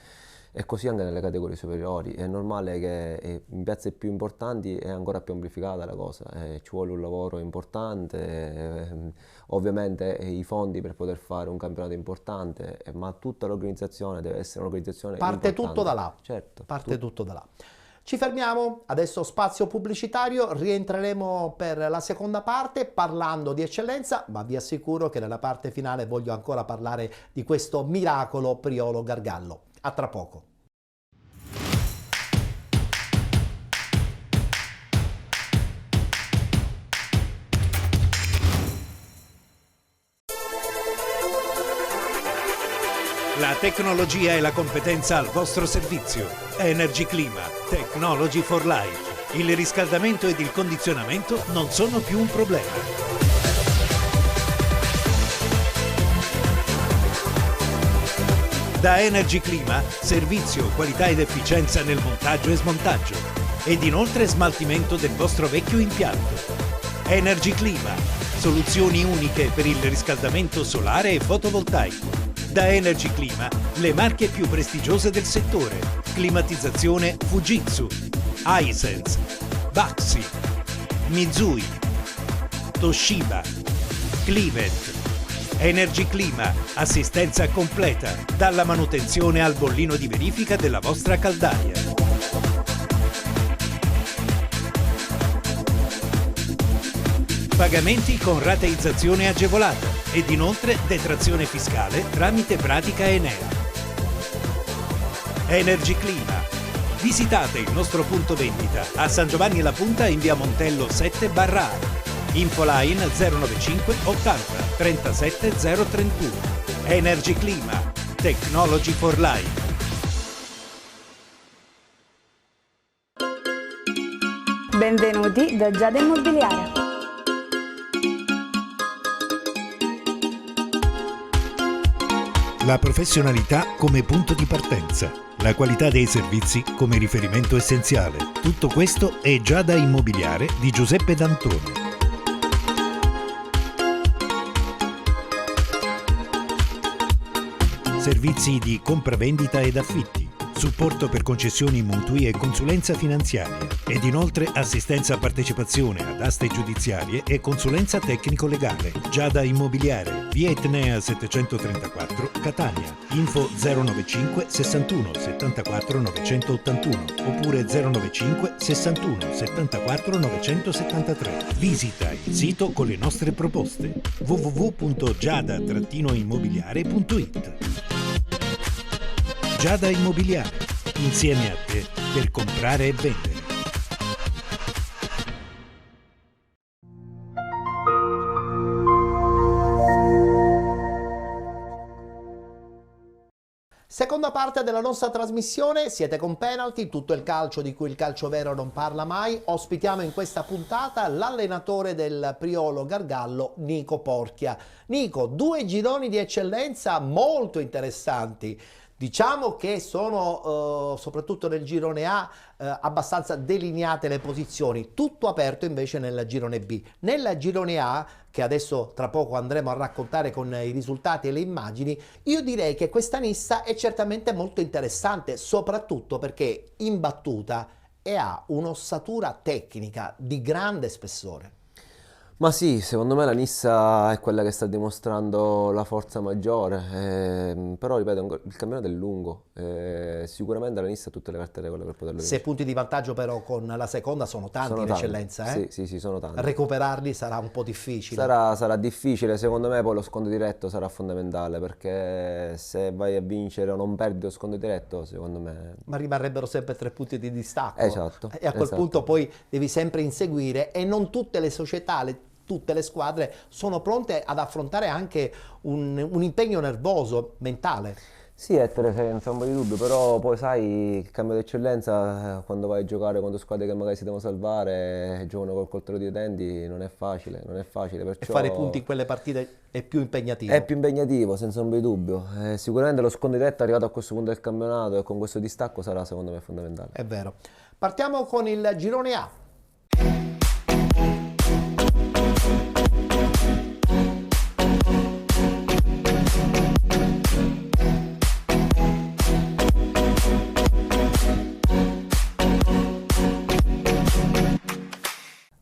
E così anche nelle categorie superiori, è normale che in piazze più importanti è ancora più amplificata la cosa, ci vuole un lavoro importante, ovviamente i fondi per poter fare un campionato importante, ma tutta l'organizzazione deve essere un'organizzazione importante. Parte tutto da là, certo, parte tutto da là. Ci fermiamo, adesso spazio pubblicitario, rientreremo per la seconda parte parlando di eccellenza, ma vi assicuro che nella parte finale voglio ancora parlare di questo miracolo Priolo Gargallo. A tra poco. La tecnologia e la competenza al vostro servizio. Energy Clima, Technology for Life. Il riscaldamento ed il condizionamento non sono più un problema. Da Energy Clima, servizio, qualità ed efficienza nel montaggio e smontaggio. Ed inoltre smaltimento del vostro vecchio impianto. Energy Clima, soluzioni uniche per il riscaldamento solare e fotovoltaico. Da Energy Clima, le marche più prestigiose del settore. Climatizzazione Fujitsu, Hisense, Baxi, Mitsui, Toshiba, Clivet. Energy Clima, assistenza completa, dalla manutenzione al bollino di verifica della vostra caldaia. Pagamenti con rateizzazione agevolata ed inoltre detrazione fiscale tramite pratica Enea. Energy Clima. Visitate il nostro punto vendita a San Giovanni La Punta in via Montello 7/A. Infoline 095 80 37 031. Energy Clima. Technology for Life. Benvenuti da Giada Immobiliare. La professionalità come punto di partenza, la qualità dei servizi come riferimento essenziale. Tutto questo è Giada Immobiliare di Giuseppe D'Antoni. Servizi di compravendita ed affitti, supporto per concessioni mutui e consulenza finanziaria ed inoltre assistenza a partecipazione ad aste giudiziarie e consulenza tecnico-legale. Giada Immobiliare, via Etnea 734, Catania. Info 095 61 74 981 oppure 095 61 74 973. Visita il sito con le nostre proposte www.giada-immobiliare.it. Giada Immobiliare, insieme a te per comprare e vendere. Seconda parte della nostra trasmissione, siete con Penalty, tutto il calcio di cui il calcio vero non parla mai. Ospitiamo in questa puntata l'allenatore del Priolo Gargallo, Nico Porchia. Nico, 2 gironi di eccellenza molto interessanti. Diciamo che sono, soprattutto nel girone A, abbastanza delineate le posizioni, tutto aperto invece nel girone B. Nel girone A, che adesso tra poco andremo a raccontare con i risultati e le immagini, io direi che questa lista è certamente molto interessante, soprattutto perché imbattuta e ha un'ossatura tecnica di grande spessore. Ma sì, secondo me la Nissa è quella che sta dimostrando la forza maggiore, però ripeto, il campionato è lungo, sicuramente la Nissa ha tutte le carte regole per poterlo vincere. 6 punti di vantaggio però con la seconda sono tanti in eccellenza, eh? Sì, sono tanti. Recuperarli sarà un po' difficile. Sarà difficile, secondo me poi lo scontro diretto sarà fondamentale, perché se vai a vincere o non perdi lo scontro diretto, secondo me... Ma rimarrebbero sempre 3 punti di distacco. Esatto. E a quel punto poi devi sempre inseguire, e non tutte le società, tutte le squadre sono pronte ad affrontare anche un impegno nervoso, mentale. Sì, senza un po' di dubbio, però poi sai, il cambio d'eccellenza, quando vai a giocare contro squadre che magari si devono salvare, giocano col coltello dei denti, non è facile, perciò... E fare i punti in quelle partite è più impegnativo. È più impegnativo, senza un po' di dubbio. Sicuramente lo scontro diretto arrivato a questo punto del campionato e con questo distacco sarà secondo me fondamentale. È vero. Partiamo con il girone A.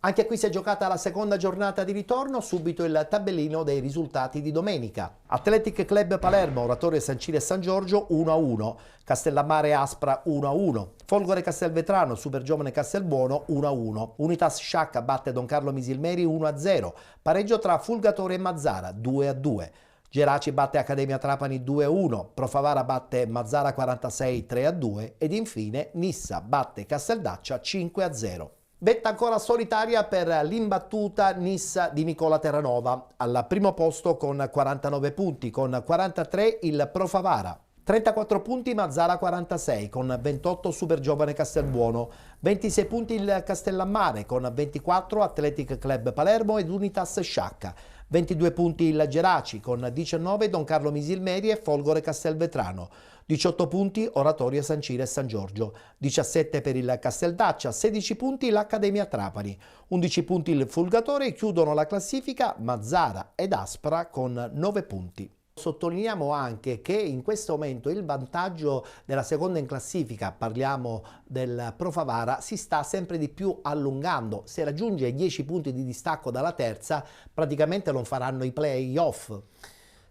Anche qui si è giocata la seconda giornata di ritorno, subito il tabellino dei risultati di domenica. Athletic Club Palermo, Oratorio San Ciro e San Giorgio 1-1, Castellammare Aspra 1-1, Folgore Castelvetrano, Super Giovane Castelbuono 1-1, Unitas Sciacca batte Don Carlo Misilmeri 1-0, pareggio tra Fulgatore e Mazzara 2-2. Geraci batte Accademia Trapani 2-1, Profavara batte Mazzara 46 3-2 ed infine Nissa batte Casteldaccia 5-0. Vetta ancora solitaria per l'imbattuta Nissa di Nicola Terranova, al primo posto con 49 punti, con 43 il Profavara. 34 punti Mazzara 46 con 28 Super Giovane Castelbuono, 26 punti il Castellammare con 24 Athletic Club Palermo ed Unitas Sciacca, 22 punti il Geraci con 19 Don Carlo Misilmeri e Folgore Castelvetrano, 18 punti Oratorio San Ciro e San Giorgio, 17 per il Casteldaccia, 16 punti l'Accademia Trapani, 11 punti il Fulgatore e chiudono la classifica Mazzara ed Aspra con 9 punti. Sottolineiamo anche che in questo momento il vantaggio della seconda in classifica, parliamo del Profavara, si sta sempre di più allungando. Se raggiunge 10 punti di distacco dalla terza, praticamente non faranno i play-off.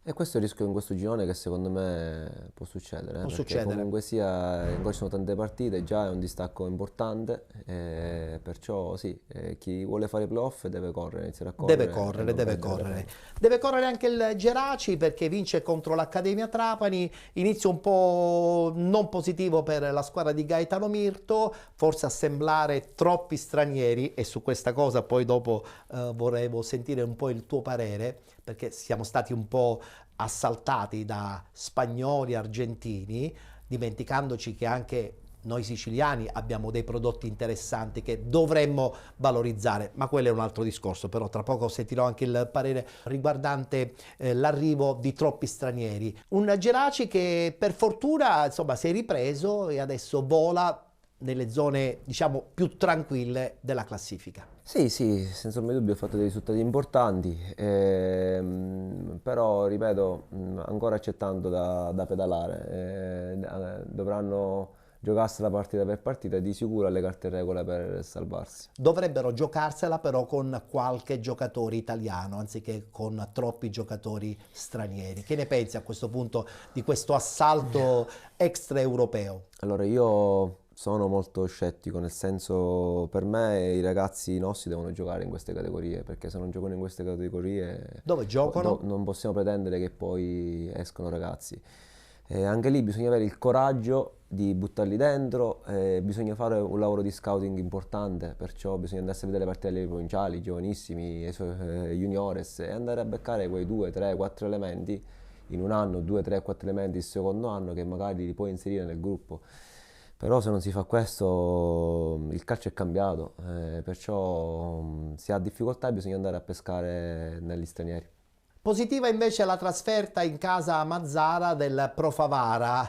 E questo è il rischio in questo girone che secondo me può succedere. Può perché succedere. Comunque sia, ancora ci sono tante partite, già è un distacco importante, perciò sì, chi vuole fare i playoff deve correre, iniziare a correre. Deve correre anche il Geraci perché vince contro l'Accademia Trapani, inizio un po' non positivo per la squadra di Gaetano Mirto, forse assemblare troppi stranieri, e su questa cosa poi dopo vorrei sentire un po' il tuo parere, perché siamo stati un po' assaltati da spagnoli, argentini, dimenticandoci che anche noi siciliani abbiamo dei prodotti interessanti che dovremmo valorizzare, ma quello è un altro discorso. Però tra poco sentirò anche il parere riguardante l'arrivo di troppi stranieri. Un Geraci che per fortuna insomma si è ripreso e adesso vola nelle zone diciamo più tranquille della classifica. Sì, senza ombra di dubbio ha fatto dei risultati importanti, però ripeto, ancora c'è tanto da pedalare, dovranno giocarsela partita per partita e di sicuro alle carte in regola per salvarsi. Dovrebbero giocarsela però con qualche giocatore italiano anziché con troppi giocatori stranieri. Che ne pensi a questo punto di questo assalto extraeuropeo? Allora io sono molto scettico, nel senso, per me i ragazzi nostri devono giocare in queste categorie, perché se non giocano in queste categorie dove giocano? Non possiamo pretendere che poi escono ragazzi. Anche lì bisogna avere il coraggio di buttarli dentro, bisogna fare un lavoro di scouting importante, perciò bisogna andare a vedere le partite delle provinciali, giovanissimi, juniores, e andare a beccare quei 2, 3, 4 elementi in un anno, 2, 3, 4 elementi il secondo anno che magari li puoi inserire nel gruppo. Però se non si fa questo il calcio è cambiato, perciò si ha difficoltà e bisogna andare a pescare negli stranieri. Positiva invece la trasferta in casa a Mazzara del Profavara,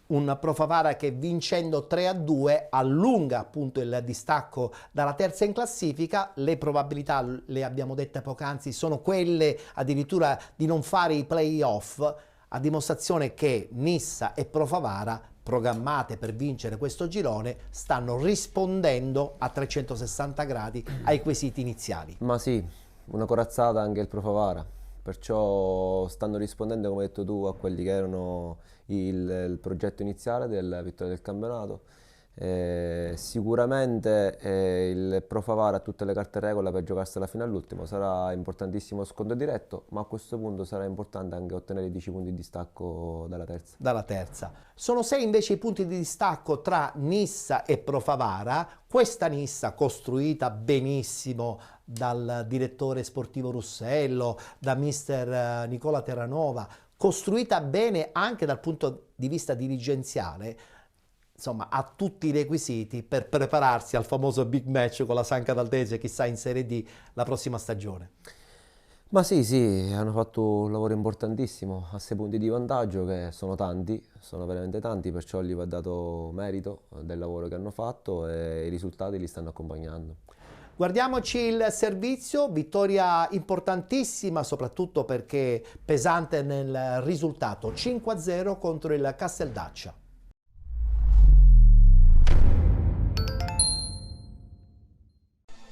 un Profavara che vincendo 3-2 allunga appunto il distacco dalla terza in classifica. Le probabilità, le abbiamo dette poc'anzi, sono quelle addirittura di non fare i play-off, a dimostrazione che Nissa e Profavara, programmate per vincere questo girone, stanno rispondendo a 360 gradi ai quesiti iniziali. Ma sì, una corazzata anche il Profavara, perciò stanno rispondendo, come hai detto tu, a quelli che erano il progetto iniziale della vittoria del campionato. Sicuramente il Profavara ha tutte le carte in regola per giocarsela fino all'ultimo, sarà importantissimo lo scontro diretto, ma a questo punto sarà importante anche ottenere 10 punti di distacco dalla terza. Sono 6 invece i punti di distacco tra Nissa e Profavara, questa Nissa costruita benissimo dal direttore sportivo Russello, da mister Nicola Terranova, costruita bene anche dal punto di vista dirigenziale, insomma ha tutti i requisiti per prepararsi al famoso big match con la San Cataldese, chissà in Serie D la prossima stagione. Ma sì, hanno fatto un lavoro importantissimo, a 6 punti di vantaggio che sono tanti, sono veramente tanti, perciò gli va dato merito del lavoro che hanno fatto e i risultati li stanno accompagnando. Guardiamoci il servizio, vittoria importantissima soprattutto perché pesante nel risultato, 5-0 contro il Casteldaccia.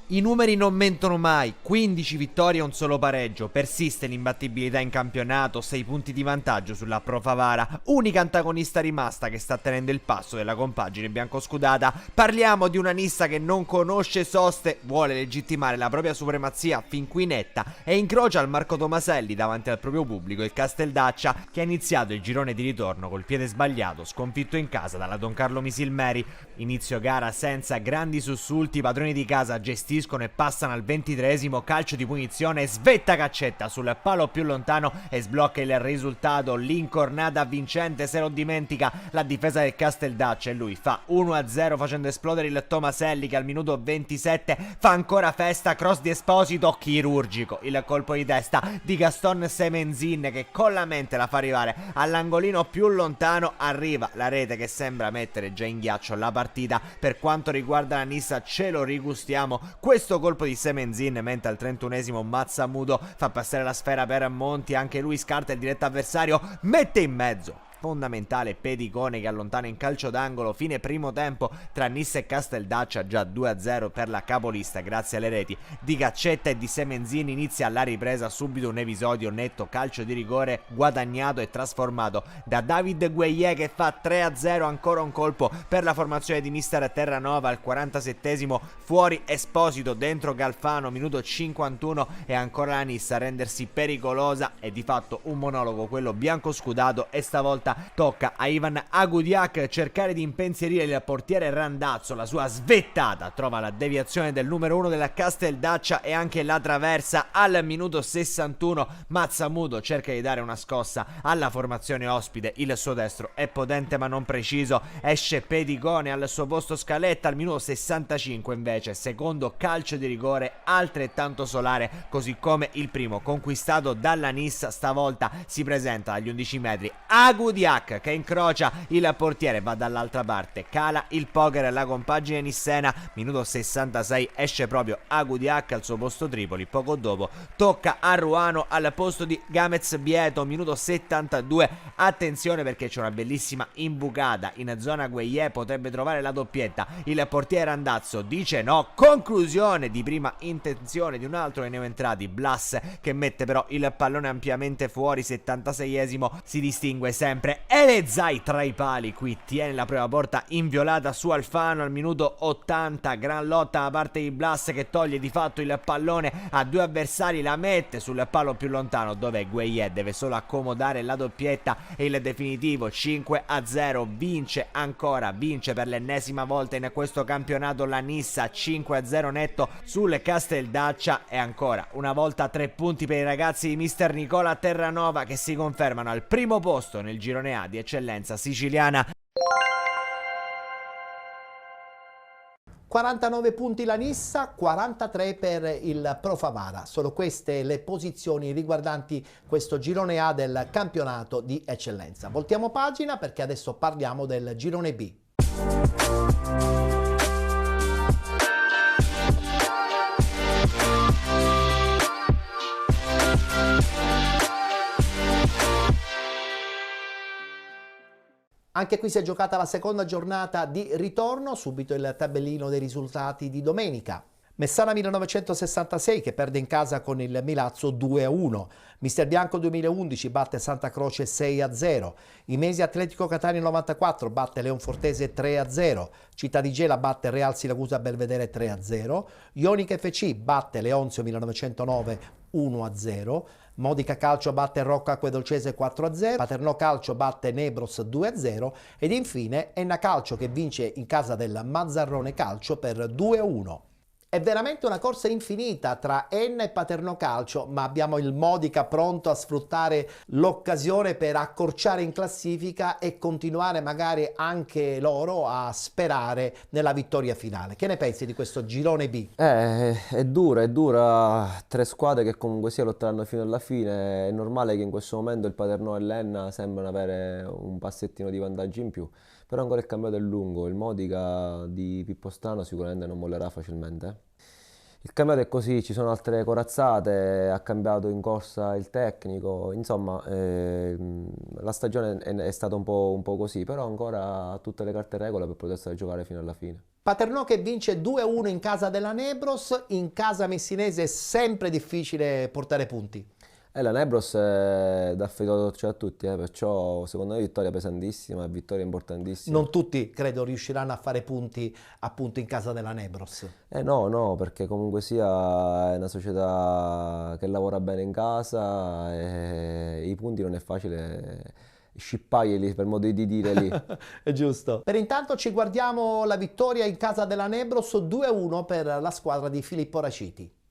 I numeri non mentono mai, 15 vittorie e un solo pareggio, persiste l'imbattibilità in campionato, 6 punti di vantaggio sulla Pro Favara, unica antagonista rimasta che sta tenendo il passo della compagine biancoscudata. Parliamo di una Nissa che non conosce soste, vuole legittimare la propria supremazia fin qui netta e incrocia al Marco Tomaselli davanti al proprio pubblico il Casteldaccia, che ha iniziato il girone di ritorno col piede sbagliato, sconfitto in casa dalla Don Carlo Misilmeri. Inizio gara senza grandi sussulti, i padroni di casa gestiscono e passano al 23esimo, calcio di punizione, svetta Caccetta sul palo più lontano e sblocca il risultato. L'incornata vincente se lo dimentica la difesa del Casteldaccia e lui fa 1-0 facendo esplodere il Tomaselli, che al minuto 27 fa ancora festa. Cross di Esposito, chirurgico il colpo di testa di Gaston Semenzin, che con la mente la fa arrivare all'angolino più lontano. Arriva la rete che sembra mettere già in ghiaccio la partita. Per quanto riguarda la Nissa ce lo rigustiamo questo colpo di Semenzin, mentre al 31esimo Mazzamudo fa passare la sfera per Monti, anche lui scarta il diretto avversario, mette in mezzo fondamentale Pedicone che allontana in calcio d'angolo. Fine primo tempo tra Nissa e Casteldaccia, già 2-0 per la capolista grazie alle reti di Caccetta e di Semenzin. Inizia la ripresa, subito un episodio netto, calcio di rigore guadagnato e trasformato da David Gueye che fa 3-0, ancora un colpo per la formazione di mister Terranova. Al 47esimo fuori Esposito, dentro Galfano, minuto 51 e ancora la Nissa a rendersi pericolosa. È di fatto un monologo quello biancoscudato e stavolta tocca a Ivan Agudiak cercare di impensierire il portiere Randazzo. La sua svettata trova la deviazione del numero 1 della Casteldaccia e anche la traversa. Al minuto 61 Mazzamudo cerca di dare una scossa alla formazione ospite, il suo destro è potente ma non preciso, esce Pedicone al suo posto Scaletta. Al minuto 65 invece secondo calcio di rigore altrettanto solare, così come il primo conquistato dalla Nissa. Stavolta si presenta agli 11 metri Agudiak che incrocia il portiere, va dall'altra parte, cala il poker la compagine nissena. Minuto 66 esce proprio Agudiak al suo posto Tripoli. Poco dopo tocca a Ruano al posto di Gamez Bieto. Minuto 72, attenzione perché c'è una bellissima imbucata in zona Gueye, potrebbe trovare la doppietta. Il portiere Randazzo dice no, conclusione di prima intenzione di un altro dei neoentrati, Blas, che mette però il pallone ampiamente fuori. 76esimo, si distingue sempre Elezai tra i pali, qui tiene la prima porta inviolata su Alfano. Al minuto 80 gran lotta da parte di Blas che toglie di fatto il pallone a due avversari, la mette sul palo più lontano dove Gueye deve solo accomodare la doppietta e il definitivo 5-0. Vince per l'ennesima volta in questo campionato la Nissa, 5-0 netto sul Casteldaccia e ancora una volta 3 punti per i ragazzi di mister Nicola Terranova che si confermano al primo posto nel girone A di eccellenza siciliana. 49 punti la Nissa, 43 per il Pro Favara. Sono queste le posizioni riguardanti questo girone A del campionato di eccellenza. Voltiamo pagina perché adesso parliamo del girone B. Anche qui si è giocata la seconda giornata di ritorno, subito il tabellino dei risultati di domenica. Messana 1966 che perde in casa con il Milazzo 2-1, Mister Bianco 2011 batte Santa Croce 6-0, Imesi Atletico Catania 94 batte Leonfortese 3-0, Città di Gela batte Real Siracusa Belvedere 3-0, Ionica FC batte Leonzio 1909 1-0, Modica Calcio batte Rocca Acquedolcese 4-0, Paternò Calcio batte Nebros 2-0 ed infine Enna Calcio che vince in casa del Mazzarrone Calcio per 2-1. È veramente una corsa infinita tra Enna e Paternò Calcio, ma abbiamo il Modica pronto a sfruttare l'occasione per accorciare in classifica e continuare magari anche loro a sperare nella vittoria finale. Che ne pensi di questo girone B? È dura, 3 squadre che comunque sia lotteranno fino alla fine. È normale che in questo momento il Paternò e l'Enna sembrano avere un passettino di vantaggio in più, però ancora il campionato è lungo, il Modica di Pippo Strano sicuramente non mollerà facilmente. Il campionato è così, ci sono altre corazzate, ha cambiato in corsa il tecnico, insomma la stagione è stata un po' così, però ancora ha tutte le carte in regola per poter giocare fino alla fine. Paternò che vince 2-1 in casa della Nebros, in casa messinese è sempre difficile portare punti. La Nebros dà fiducia a tutti, perciò secondo me vittoria pesantissima, vittoria importantissima. Non tutti credo riusciranno a fare punti appunto in casa della Nebros. No, perché comunque sia è una società che lavora bene in casa e i punti non è facile scipparli, per modo di dire lì. È giusto. Per intanto ci guardiamo la vittoria in casa della Nebros 2-1 per la squadra di Filippo Raciti.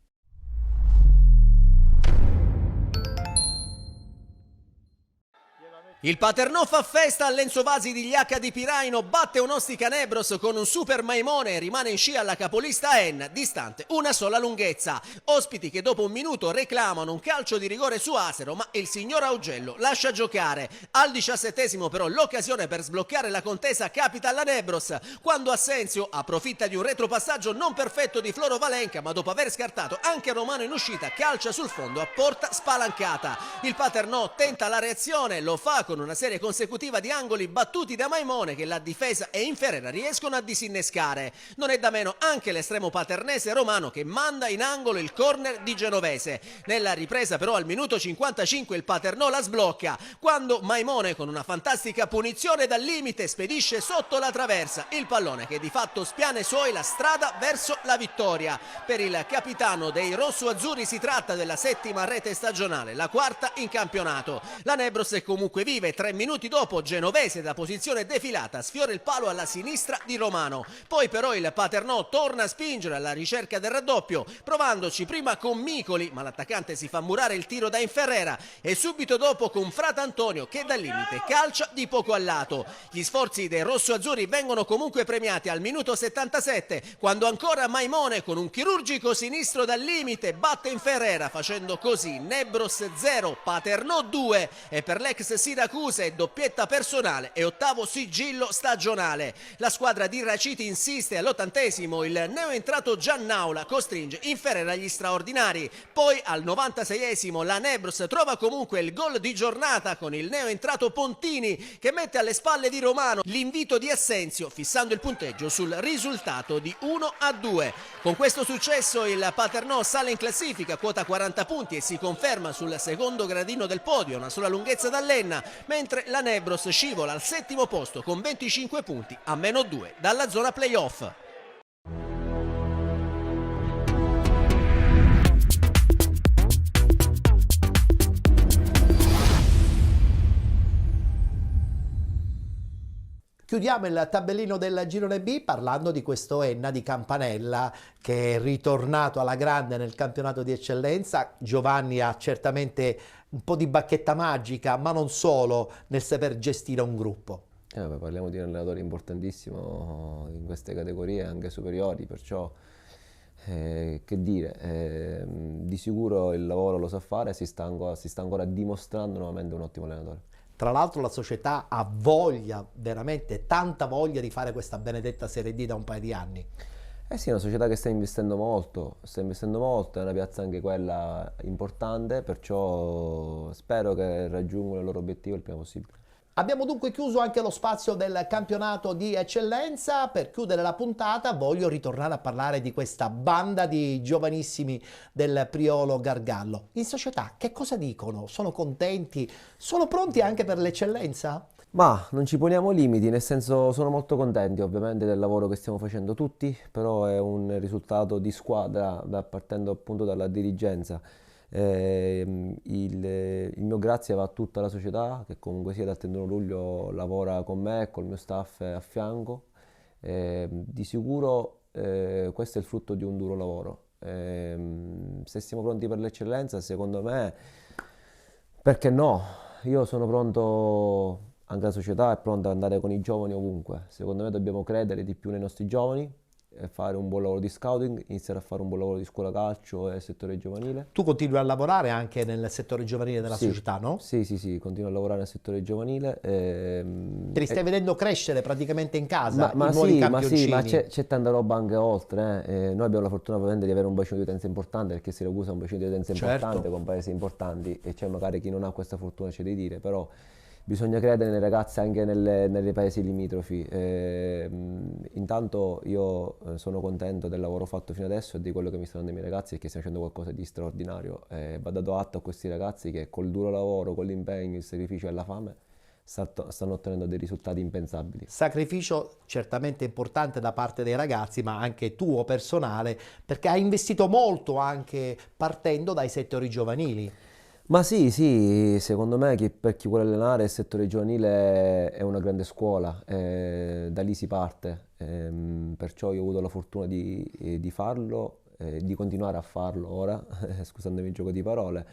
Il Paternò fa festa all'Enzo Vasi di Gliacca di Piraino, batte Onostica Nebros con un super maimone e rimane in scia alla capolista Enna, distante una sola lunghezza. Ospiti che dopo un minuto reclamano un calcio di rigore su Asero, ma il signor Augello lascia giocare. Al 17esimo però l'occasione per sbloccare la contesa capita alla Nebros, quando Assenzio approfitta di un retropassaggio non perfetto di Floro Valenca, ma dopo aver scartato anche Romano in uscita calcia sul fondo a porta spalancata. Il Paternò tenta la reazione, lo fa con una serie consecutiva di angoli battuti da Maimone che la difesa e Inferrera riescono a disinnescare. Non è da meno anche l'estremo paternese Romano che manda in angolo il corner di Genovese. Nella ripresa però al minuto 55 il Paternò la sblocca, quando Maimone con una fantastica punizione dal limite spedisce sotto la traversa il pallone che di fatto spiana ai suoi la strada verso la vittoria. Per il capitano dei rosso-azzurri si tratta della 7ª rete stagionale, la 4ª in campionato. La Nebros è comunque viva. 3 minuti dopo Genovese da posizione defilata sfiora il palo alla sinistra di Romano. Poi però il Paternò torna a spingere alla ricerca del raddoppio, provandoci prima con Micoli, ma l'attaccante si fa murare il tiro da Inferrera, e subito dopo con Fratantonio che dal limite calcia di poco a lato. Gli sforzi dei rosso-azzurri vengono comunque premiati al minuto 77, quando ancora Maimone con un chirurgico sinistro dal limite batte Inferrera, facendo così Nebros 0, Paternò 2, e per l'ex Siracusa è doppietta personale e 8º sigillo stagionale. La squadra di Raciti insiste all'80esimo, il neoentrato Giannaula costringe Inferrera agli straordinari. Poi al 96esimo la Nebros trova comunque il gol di giornata con il neoentrato Pontini che mette alle spalle di Romano l'invito di Assenzio, fissando il punteggio sul risultato di 1-2. Con questo successo il Paternò sale in classifica, quota 40 punti, e si conferma sul secondo gradino del podio, una sola lunghezza dall'Enna, mentre la Nebros scivola al 7º posto con 25 punti a -2 dalla zona playoff. Chiudiamo il tabellino del girone B parlando di questo Enna di Campanella che è ritornato alla grande nel campionato di eccellenza. Giovanni ha certamente un po' di bacchetta magica, ma non solo, nel saper gestire un gruppo. Parliamo di un allenatore importantissimo in queste categorie, anche superiori, perciò che dire, di sicuro il lavoro lo sa fare, si sta ancora dimostrando nuovamente un ottimo allenatore. Tra l'altro la società ha voglia, veramente tanta voglia di fare questa benedetta Serie D da un paio di anni. Sì, è una società che sta investendo molto, è una piazza anche quella importante, perciò spero che raggiungano il loro obiettivo il prima possibile. Abbiamo dunque chiuso anche lo spazio del campionato di eccellenza. Per chiudere la puntata voglio ritornare a parlare di questa banda di giovanissimi del Priolo Gargallo. In società che cosa dicono? Sono contenti? Sono pronti anche per l'eccellenza? Ma non ci poniamo limiti, nel senso sono molto contenti ovviamente del lavoro che stiamo facendo tutti, però è un risultato di squadra partendo appunto dalla dirigenza. Il mio grazie va a tutta la società che comunque sia dal 31 luglio lavora con me, col mio staff a fianco. Di sicuro questo è il frutto di un duro lavoro. Se siamo pronti per l'eccellenza, secondo me, perché no? Io sono pronto, anche la società è pronta ad andare con i giovani ovunque. Secondo me dobbiamo credere di più nei nostri giovani fare un buon lavoro di scouting, iniziare a fare un buon lavoro di scuola calcio e settore giovanile. Tu continui a lavorare anche nel settore giovanile della società, no? Sì, continuo a lavorare nel settore giovanile. Te li stai vedendo crescere praticamente in casa, i nuovi campioncini. Ma c'è tanta roba anche oltre. Noi abbiamo la fortuna ovviamente di avere un bacino di utenza importante, perché Siracusa è un bacino di utenza importante, con paesi importanti, e c'è magari chi non ha questa fortuna, c'è di dire, però bisogna credere nelle ragazze anche nei paesi limitrofi. Intanto io sono contento del lavoro fatto fino adesso e di quello che mi stanno dando i miei ragazzi, perché stiamo facendo qualcosa di straordinario. Va dato atto a questi ragazzi che col duro lavoro, con l'impegno, il sacrificio e la fame stanno ottenendo dei risultati impensabili. Sacrificio certamente importante da parte dei ragazzi, ma anche tuo personale, perché hai investito molto anche partendo dai settori giovanili. Ma sì, secondo me per chi vuole allenare il settore giovanile è una grande scuola, da lì si parte, perciò io ho avuto la fortuna di farlo, di continuare a farlo ora, scusandomi il gioco di parole,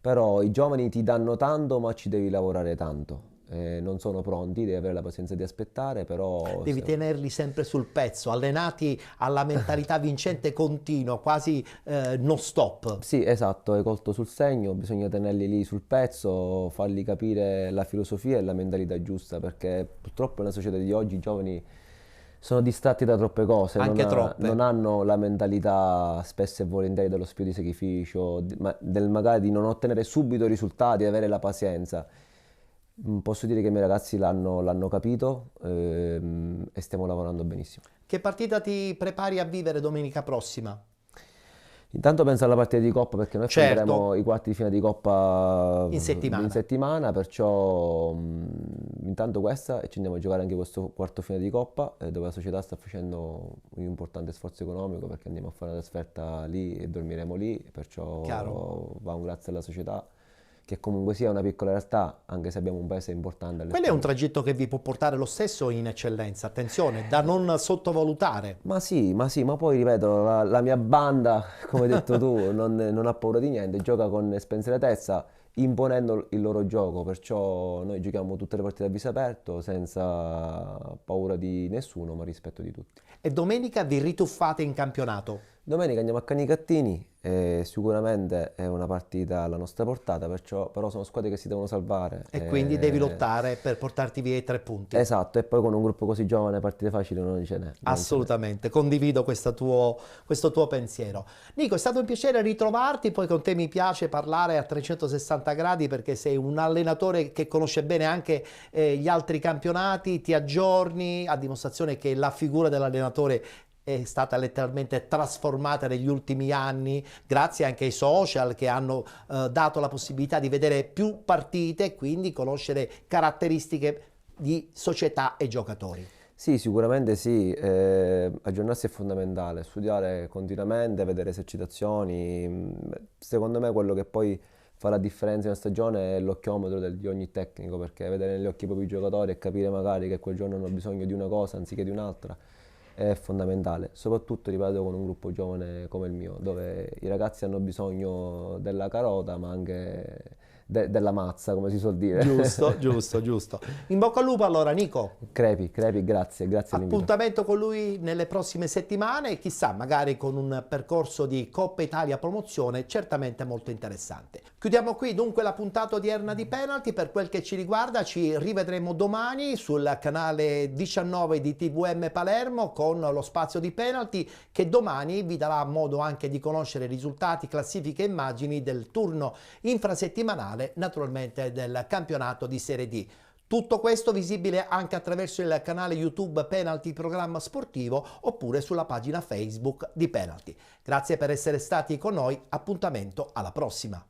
però i giovani ti danno tanto, ma ci devi lavorare tanto. Non sono pronti, devi avere la pazienza di aspettare, però devi tenerli sempre sul pezzo, allenati alla mentalità vincente continua, quasi non stop. Sì, esatto, hai colto sul segno, bisogna tenerli lì sul pezzo, fargli capire la filosofia e la mentalità giusta, perché purtroppo nella società di oggi i giovani sono distratti da troppe cose, non hanno la mentalità spesso e volentieri dello spirito di sacrificio, magari di non ottenere subito risultati, avere la pazienza. Posso dire che i miei ragazzi l'hanno capito, e stiamo lavorando benissimo. Che partita ti prepari a vivere domenica prossima? Intanto penso alla partita di Coppa, perché noi affronteremo i quarti di finale di Coppa in settimana, perciò intanto questa, e ci andiamo a giocare anche questo quarto finale di Coppa, dove la società sta facendo un importante sforzo economico, perché andiamo a fare una trasferta lì e dormiremo lì, perciò va un grazie alla società, che comunque sia una piccola realtà, anche se abbiamo un paese importante. Quello è un tragitto che vi può portare lo stesso in eccellenza, attenzione, da non sottovalutare. Ma poi ripeto, la mia banda, come hai detto tu, non ha paura di niente, gioca con spensieratezza, imponendo il loro gioco, perciò noi giochiamo tutte le partite a viso aperto, senza paura di nessuno, ma rispetto di tutti. E domenica vi rituffate in campionato? Domenica andiamo a Canicattini, sicuramente è una partita alla nostra portata, però sono squadre che si devono salvare. E quindi devi lottare per portarti via i 3 punti. Esatto, e poi con un gruppo così giovane partite facili non ce n'è. Assolutamente, condivido questo tuo pensiero. Nico, è stato un piacere ritrovarti, poi con te mi piace parlare a 360 gradi, perché sei un allenatore che conosce bene anche gli altri campionati, ti aggiorni, a dimostrazione che la figura dell'allenatore è stata letteralmente trasformata negli ultimi anni, grazie anche ai social che hanno dato la possibilità di vedere più partite e quindi conoscere caratteristiche di società e giocatori. Sì, sicuramente sì, aggiornarsi è fondamentale, studiare continuamente, vedere esercitazioni. Secondo me quello che poi fa la differenza in una stagione è l'occhiometro di ogni tecnico, perché vedere negli occhi proprio i giocatori e capire magari che quel giorno hanno bisogno di una cosa anziché di un'altra è fondamentale, soprattutto, ripeto, con un gruppo giovane come il mio, dove i ragazzi hanno bisogno della carota, ma anche della mazza, come si suol dire. Giusto. In bocca al lupo allora, Nico. Crepi, grazie all'invito. Appuntamento con lui nelle prossime settimane e chissà, magari con un percorso di Coppa Italia promozione certamente molto interessante. Chiudiamo qui dunque la puntata odierna di Penalty. Per quel che ci riguarda ci rivedremo domani sul canale 19 di TVM Palermo con lo spazio di Penalty, che domani vi darà modo anche di conoscere risultati, classifiche e immagini del turno infrasettimanale, naturalmente del campionato di Serie D. Tutto questo visibile anche attraverso il canale YouTube Penalty Programma Sportivo, oppure sulla pagina Facebook di Penalty. Grazie per essere stati con noi, appuntamento alla prossima.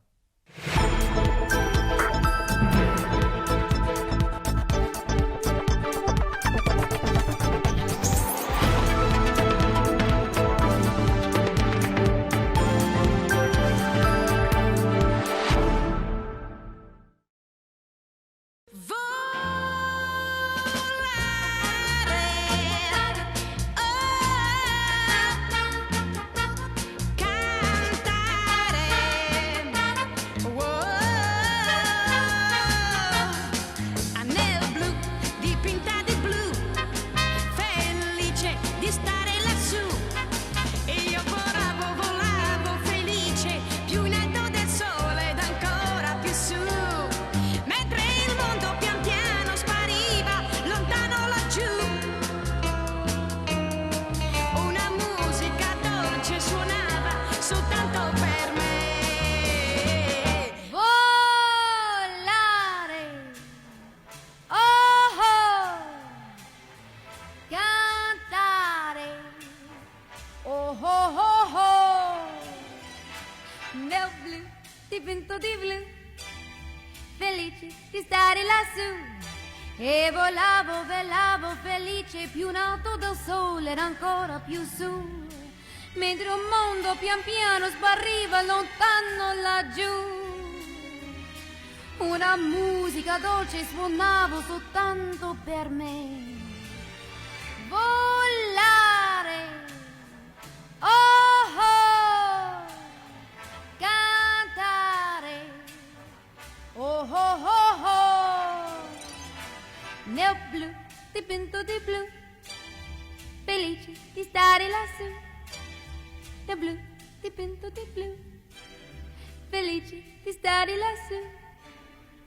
dipinto di blu, felice di stare lassù. E volavo, velavo, felice, più in alto del sole era ancora più su. Mentre un mondo pian piano sbarriva lontano laggiù. Una musica dolce suonava soltanto per me. Volare, oh oh, cantare, oh oh oh oh, nel blu dipinto di blu, felice di stare lassù, nel blu dipinto di blu, felice di stare lassù.